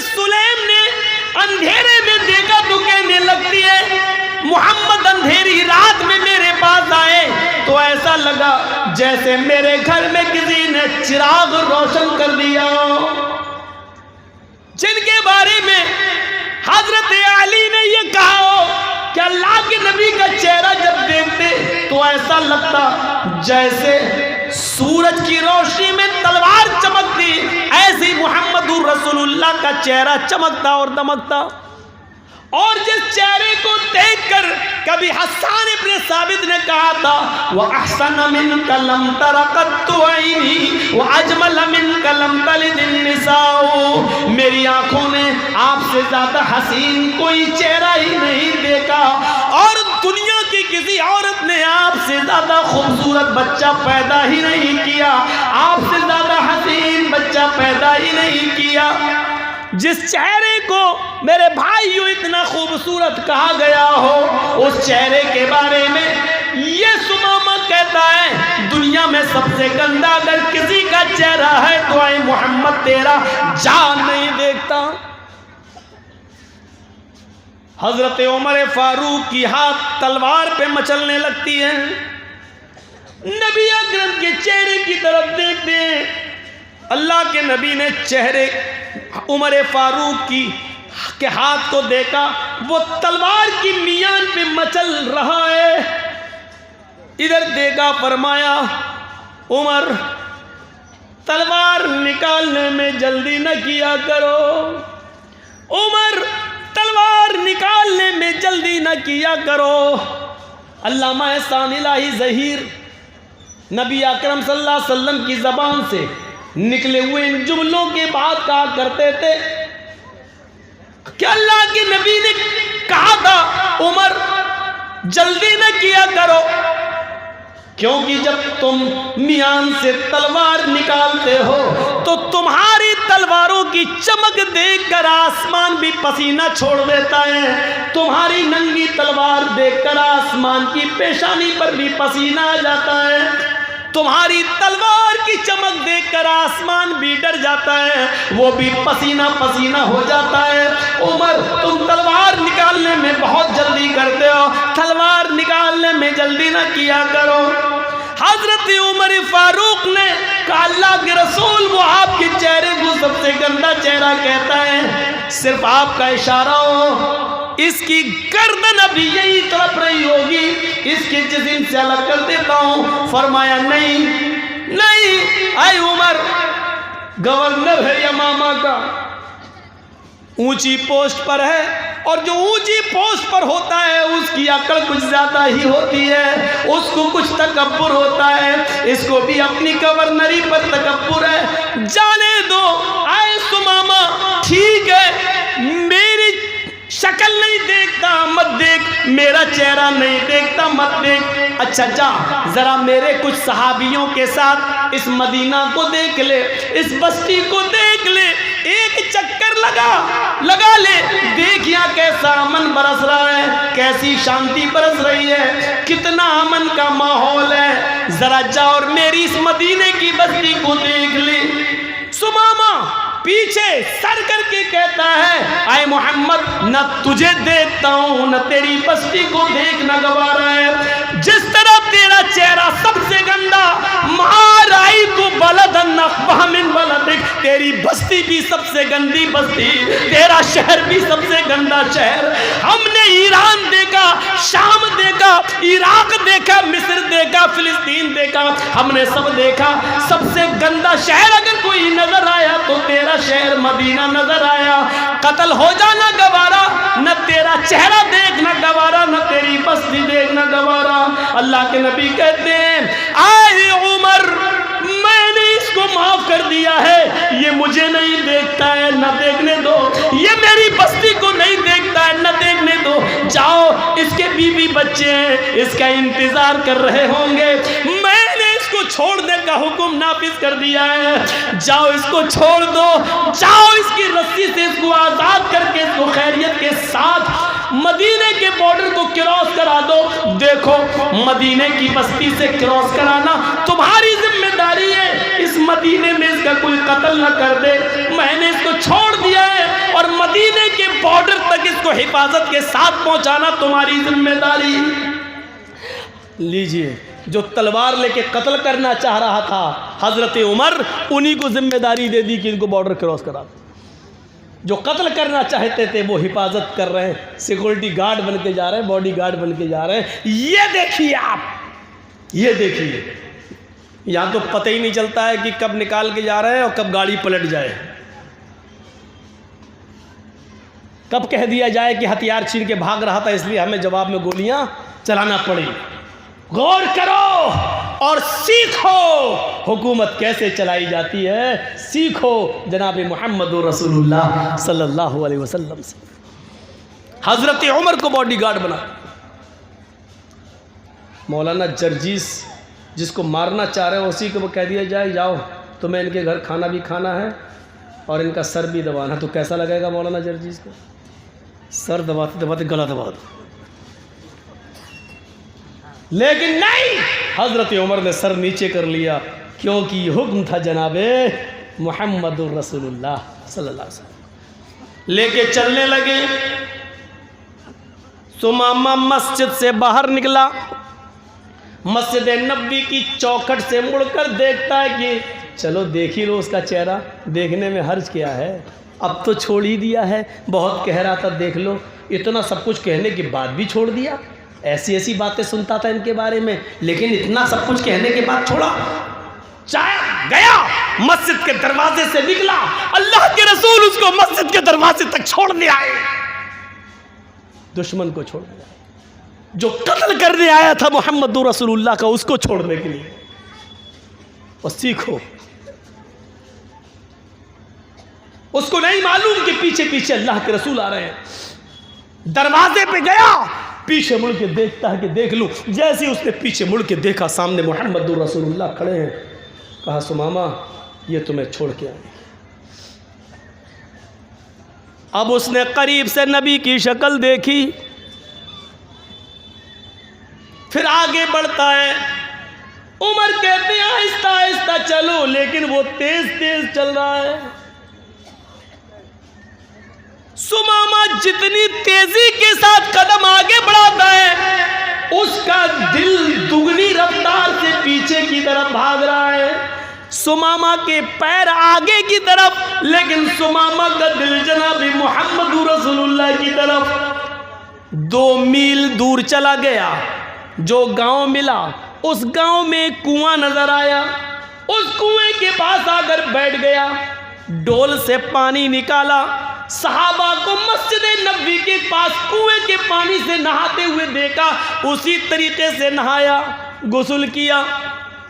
سلیم نے اندھیرے میں دیکھا تو کہنے لگتی ہے محمد اندھیری رات میں میرے پاس آئے تو ایسا لگا جیسے میرے گھر میں کسی نے چراغ روشن کر دیا. جن کے بارے میں حضرت علی نے یہ کہا ہو کہ اللہ کے نبی کا چہرہ جب دیکھتے تو ایسا لگتا جیسے سورج کی روشنی میں تلوار چمکتی، ایسی محمد رسول اللہ کا چہرہ چمکتا اور دمکتا. اور جس چہرے کو دیکھ کر کبھی حسان ابن ثابت نے کہا تھا وَأَحْسَنَ مِنْكَ لَمْ تَرَ قَطُّ عَيْنِي وَأَجْمَلَ مِنْكَ لَمْ تَلِدِ النِّسَاءُ. میری آنکھوں نے آپ سے زیادہ حسین کوئی چہرہ ہی نہیں دیکھا، اور دنیا کی کسی عورت نے آپ سے زیادہ خوبصورت بچہ پیدا ہی نہیں کیا، آپ سے زیادہ حسین بچہ پیدا ہی نہیں کیا. جس چہرے کو میرے بھائیو اتنا خوبصورت کہا گیا ہو، اس چہرے کے بارے میں یہ سمامہ کہتا ہے دنیا میں سب سے گندا اگر کسی کا چہرہ ہے تو اے محمد تیرا جان نہیں دیکھتا. حضرت عمر فاروق کی ہاتھ تلوار پہ مچلنے لگتی ہے. نبی اکرم کے چہرے کی طرف دیکھتے ہیں، اللہ کے نبی نے چہرے عمر فاروق کے ہاتھ کو دیکھا، وہ تلوار کی میان پہ مچل رہا ہے. ادھر دیکھا، فرمایا عمر تلوار نکالنے میں جلدی نہ کیا کرو، عمر تلوار نکالنے میں جلدی نہ کیا کرو. علامہ احسان الہی ظہیر نبی اکرم صلی اللہ علیہ وسلم کی زبان سے نکلے ہوئے ان جملوں کے بعد کہا کرتے تھے کہ اللہ کے نبی نے کہا تھا عمر جلدی نہ کیا کرو، کیونکہ جب تم میان سے تلوار نکالتے ہو تو تمہاری تلواروں کی چمک دیکھ کر آسمان بھی پسینہ چھوڑ دیتا ہے، تمہاری ننگی تلوار دیکھ کر آسمان کی پیشانی پر بھی پسینہ آ جاتا ہے، تمہاری تلوار کی چمک دیکھ کر آسمان بھی ڈر جاتا ہے، وہ بھی پسینہ پسینہ ہو جاتا ہے. عمر تم تلوار نکالنے میں بہت جلدی کرتے ہو، تلوار نکالنے میں جلدی نہ کیا کرو. حضرت عمر فاروق نے کہا اللہ کے رسول وہ آپ کے چہرے کو سب سے گندا چہرہ کہتا ہے، صرف آپ کا اشارہ ہو اس کی گردن ابھی یہی طرف رہی ہوگی، اس کے جسم سے الگ کر دیتا ہوں. فرمایا نہیں اے عمر، گورنر ہے یمامہ کا، اونچی پوسٹ پر ہے، اور جو اونچی پوسٹ پر ہوتا ہے اس کی عقل کچھ زیادہ ہی ہوتی ہے، اس کو کچھ تکبر ہوتا ہے، اس کو بھی اپنی گورنری پر تکبر ہے. جانے دو اے سمامہ، ٹھیک ہے میری شکل نہیں دیکھتا مت دیکھ، میرا چہرہ نہیں دیکھتا مت دیکھ، اچھا جا ذرا میرے کچھ صحابیوں کے ساتھ اس مدینہ کو دیکھ لے، اس بستی کو دیکھ لے، ایک چکر لگا لے، دیکھ یہاں کیسا امن برس رہا ہے، کیسی شانتی برس رہی ہے، کتنا امن کا ماحول ہے، ذرا جا اور میری اس مدینے کی بستی کو دیکھ لے. سمامہ پیچھے سر کر کے کہتا ہے اے محمد نہ تجھے دیکھتا ہوں نہ تیری بستی کو دیکھنا گوارا ہے. جس طرح تیرا چہرہ سب سے گندا، مارائی تو بلدن اقبح من بلدک، تیری بستی بھی سب سے گندی بستی، تیرا شہر بھی سب سے گندا شہر. ہم نے ایران دیکھا، شام دیکھا، عراق دیکھا، مصر دیکھا، فلسطین دیکھا، ہم نے سب دیکھا، سب سے گندا شہر اگر کوئی نظر آیا تو تیرا شہر مدینہ نظر آیا. قتل ہو جانا گوارا، نہ تیرا چہرہ دیکھنا گوارا، نہ تیری بستی دیکھنا گوارا. اللہ کے نبی کہتے ہیں اے عمر میں نے اس کو معاف کر دیا ہے، یہ یہ مجھے نہیں دیکھتا ہے نہ دیکھنے دو، یہ میری بستی کو نہیں دیکھتا ہے نہ دیکھنے دو، جاؤ اس کے بیوی بچے ہیں اس کا انتظار کر رہے ہوں گے، میں نے اس کو چھوڑنے کا حکم نافذ کر دیا ہے، جاؤ اس کو چھوڑ دو، جاؤ اس کی رسی سے اس کو آزاد کر کے اس کو خیریت کے ساتھ مدینے کے بارڈر کو کراس کرا دو۔ دیکھو مدینے کی بستی سے کراس کرانا تمہاری ذمہ داری ہے، اس مدینے میں اس کا کوئی قتل نہ کر دے، میں نے اس کو چھوڑ دیا ہے اور مدینے کے بارڈر تک اس کو حفاظت کے ساتھ پہنچانا تمہاری ذمہ داری۔ لیجئے جو تلوار لے کے قتل کرنا چاہ رہا تھا حضرت عمر انہی کو ذمہ داری دے دی کہ ان کو بارڈر کراس کرا دو، جو قتل کرنا چاہتے تھے وہ حفاظت کر رہے ہیں، سیکورٹی گارڈ بن کے جا رہے ہیں، باڈی گارڈ بن کے جا رہے ہیں۔ یہ دیکھیے آپ، یہ دیکھیے یہاں تو پتہ ہی نہیں چلتا ہے کہ کب نکال کے جا رہے ہیں اور کب گاڑی پلٹ جائے، کب کہہ دیا جائے کہ ہتھیار چھین کے بھاگ رہا تھا اس لیے ہمیں جواب میں گولیاں چلانا پڑی۔ غور کرو اور سیکھو حکومت کیسے چلائی جاتی ہے، سیکھو جناب محمد رسول اللہ صلی اللہ علیہ وسلم سے۔ حضرت عمر کو باڈی گارڈ بنا، مولانا جرجیس جس کو مارنا چاہ رہے ہیں اسی کو کہہ دیا جائے جاؤ تمہیں ان کے گھر کھانا بھی کھانا ہے اور ان کا سر بھی دبانا، تو کیسا لگے گا مولانا جرجیس کو؟ سر دباتے دباتے گلا دبا دو، لیکن نہیں، حضرت عمر نے سر نیچے کر لیا کیونکہ یہ حکم تھا جناب محمد الرسول اللہ صلی اللہ علیہ وسلم۔ لے کے چلنے لگے، ثمامہ مسجد سے باہر نکلا، مسجد نبوی کی چوکھٹ سے مڑ کر دیکھتا ہے کہ چلو دیکھ ہی لو اس کا چہرہ، دیکھنے میں حرج کیا ہے، اب تو چھوڑ ہی دیا ہے، بہت کہہ رہا تھا دیکھ لو، اتنا سب کچھ کہنے کے بعد بھی چھوڑ دیا، ایسی ایسی باتیں سنتا تھا ان کے بارے میں لیکن اتنا سب کچھ کہنے کے بعد چھوڑا، گیا مسجد کے دروازے سے نکلا، اللہ کے رسول اس کو مسجد کے دروازے تک چھوڑنے آئے، دشمن کو چھوڑنے آئے، جو قتل کرنے آیا تھا محمد رسول اللہ کا اس کو چھوڑنے کے لیے۔ اور سیکھو، اس کو نہیں معلوم کہ پیچھے پیچھے اللہ کے رسول آ رہے ہیں، دروازے پہ گیا، پیچھے مڑ کے دیکھتا ہے کہ دیکھ لوں، جیسے اس نے پیچھے مڑ کے دیکھا سامنے محمد رسول اللہ کھڑے ہیں، کہا ثمامہ یہ تمہیں چھوڑ کے آئے۔ اب اس نے قریب سے نبی کی شکل دیکھی، پھر آگے بڑھتا ہے، عمر کہتے ہیں آہستہ آہستہ چلو، لیکن وہ تیز تیز چل رہا ہے۔ ثمامہ جتنی تیزی کے ساتھ قدم آگے بڑھاتا ہے اس کا دل دگنی رفتار سے پیچھے کی طرف بھاگ رہا ہے، ثمامہ کے پیر آگے کی طرف لیکن ثمامہ کا دل جناب محمد رسول اللہ کی طرف۔ 2 میل دور چلا گیا، جو گاؤں ملا اس گاؤں میں ایک کنواں نظر آیا، اس کنویں کے پاس آ کر بیٹھ گیا، ڈول سے پانی نکالا، صحابہ کو مسجد نبوی کے پاس کنویں کے پانی سے نہاتے ہوئے دیکھا، اسی طریقے سے نہایا، غسل کیا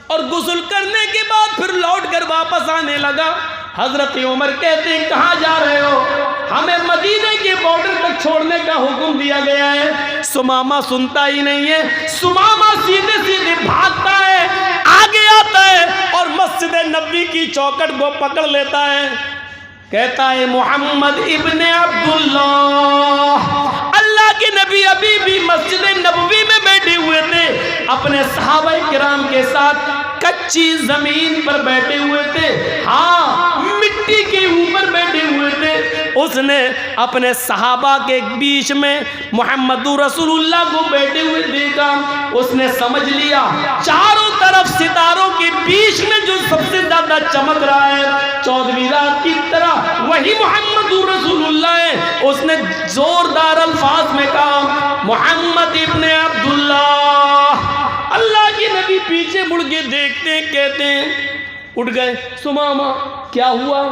اور غسل کرنے کے بعد پھر لوٹ کر واپس آنے لگا۔ حضرت عمر کہتے ہیں کہاں جا رہے ہو؟ ہمیں مدینے کے بارڈر تک چھوڑنے کا حکم دیا گیا ہے۔ ثمامہ سنتا ہی نہیں ہے، ثمامہ سیدھے سیدھے بھاگتا ہے، آگے آتا ہے اور مسجد نبوی کی چوکھٹ کو پکڑ لیتا ہے، کہتا ہے محمد ابن عبداللہ، اللہ کے نبی ابھی بھی مسجد نبوی میں بیٹھے ہوئے تھے، اپنے صحابہ کرام کے ساتھ کچی زمین پر بیٹھے ہوئے تھے، ہاں مٹی کے اوپر بیٹھے ہوئے تھے۔ اس نے اپنے صحابہ کے بیچ میں محمد رسول اللہ کو بیٹھے ہوئے دیکھا، اس نے سمجھ لیا چاروں طرف ستاروں کے بیچ میں جو سب سے زیادہ چمک رہا ہے 14ویں رات کی طرح وہی محمد رسول اللہ ہے۔ اس نے زوردار الفاظ میں کہا محمد ابن عبداللہ۔ اللہ کے نبی پیچھے مڑ کے دیکھتے ہیں، کہتے ہیں اٹھ گئے، ثمامہ کیا ہوا؟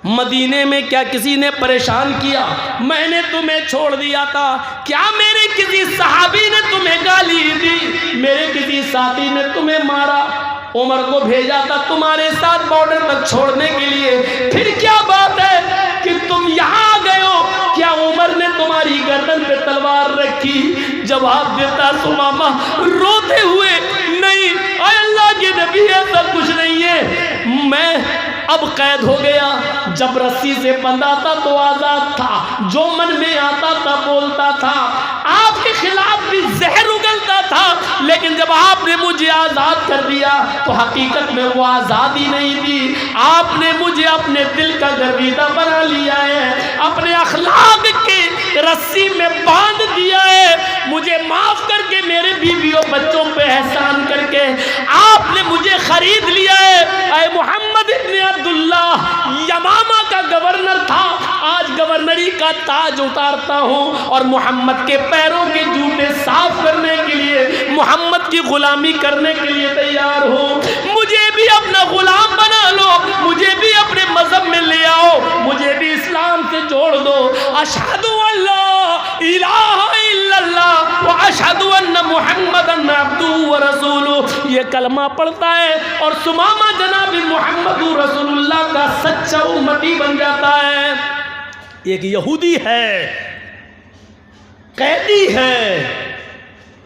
مدینے میں کیا کسی نے پریشان کیا؟ میں نے تمہیں چھوڑ دیا تھا، کیا میرے کسی صحابی نے تمہیں گالی دی؟ میرے کسی ساتھی نے تمہیں مارا؟ عمر کو بھیجا تھا تمہارے ساتھ بارڈر تک چھوڑنے کے لیے، پھر کیا بات ہے کہ تم یہاں آ گئے ہو؟ کیا عمر نے تمہاری گردن پہ تلوار رکھی؟ جواب دیتا سمامہ روتے ہوئے، نہیں اے اللہ کے نبی ایسا کچھ نہیں ہے، میں اب قید ہو گیا، جب رسی سے بندھا تھا تو آزاد تھا، جو من میں آتا تھا بولتا تھا، آپ کے خلاف بھی زہر اگلتا تھا، لیکن جب آپ نے مجھے آزاد کر دیا تو حقیقت میں وہ آزادی نہیں تھی، آپ نے مجھے اپنے دل کا گرویدہ بنا لیا ہے، اپنے اخلاق کے رسی میں باندھ دیا ہے، مجھے معاف کر کے میرے بیویوں بچوں پہ احسان کر کے آپ نے مجھے خرید لیا ہے۔ اے محمد ابن عبداللہ، یمامہ کا گورنر تھا، آج گورنری کا تاج اتارتا ہوں اور محمد کے پیروں کے جوتے صاف کرنے کے لیے، محمد کی غلامی کرنے کے لیے تیار ہوں، مجھے بھی اپنا غلام بنا لو، مجھے بھی اپنے مذہب میں لے آؤ، مجھے بھی اسلام سے جوڑ دو۔ اشہد ان لا الہ الا اللہ واشہد ان محمدن عبدہ ورسولہ، یہ کلمہ پڑھتا ہے اور سمامہ جناب محمد رسول اللہ کا سچا امتی بن جاتا ہے۔ ایک یہودی ہے، قیدی ہے،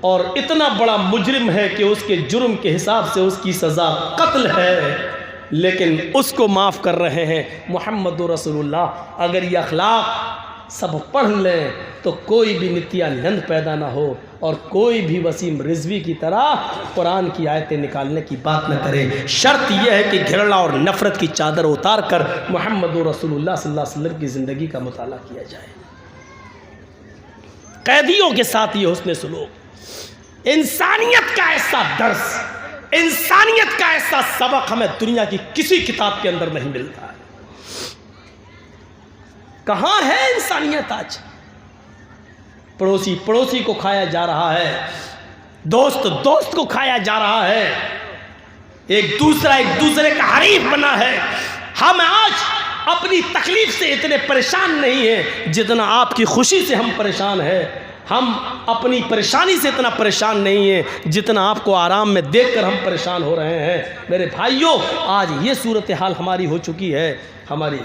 اور اتنا بڑا مجرم ہے کہ اس کے جرم کے حساب سے اس کی سزا قتل ہے، لیکن اس کو معاف کر رہے ہیں محمد رسول اللہ۔ اگر یہ اخلاق سب پڑھ لیں تو کوئی بھی نتیانند پیدا نہ ہو، اور کوئی بھی وسیم رضوی کی طرح قرآن کی آیتیں نکالنے کی بات نہ کرے۔ شرط یہ ہے کہ گھرڑا اور نفرت کی چادر اتار کر محمد رسول اللہ صلی اللہ علیہ وسلم کی زندگی کا مطالعہ کیا جائے۔ قیدیوں کے ساتھ یہ حسن سلوک، انسانیت کا ایسا درس، انسانیت کا ایسا سبق ہمیں دنیا کی کسی کتاب کے اندر نہیں ملتا ہے۔ کہاں ہے انسانیت آج؟ پڑوسی پڑوسی کو کھایا جا رہا ہے، دوست دوست کو کھایا جا رہا ہے، ایک دوسرے کا حریف بنا ہے۔ ہم آج اپنی تکلیف سے اتنے پریشان نہیں ہیں جتنا آپ کی خوشی سے ہم پریشان ہیں، ہم اپنی پریشانی سے اتنا پریشان نہیں ہیں جتنا آپ کو آرام میں دیکھ کر ہم پریشان ہو رہے ہیں۔ میرے بھائیوں، آج یہ صورتحال ہماری ہو چکی ہے، ہماری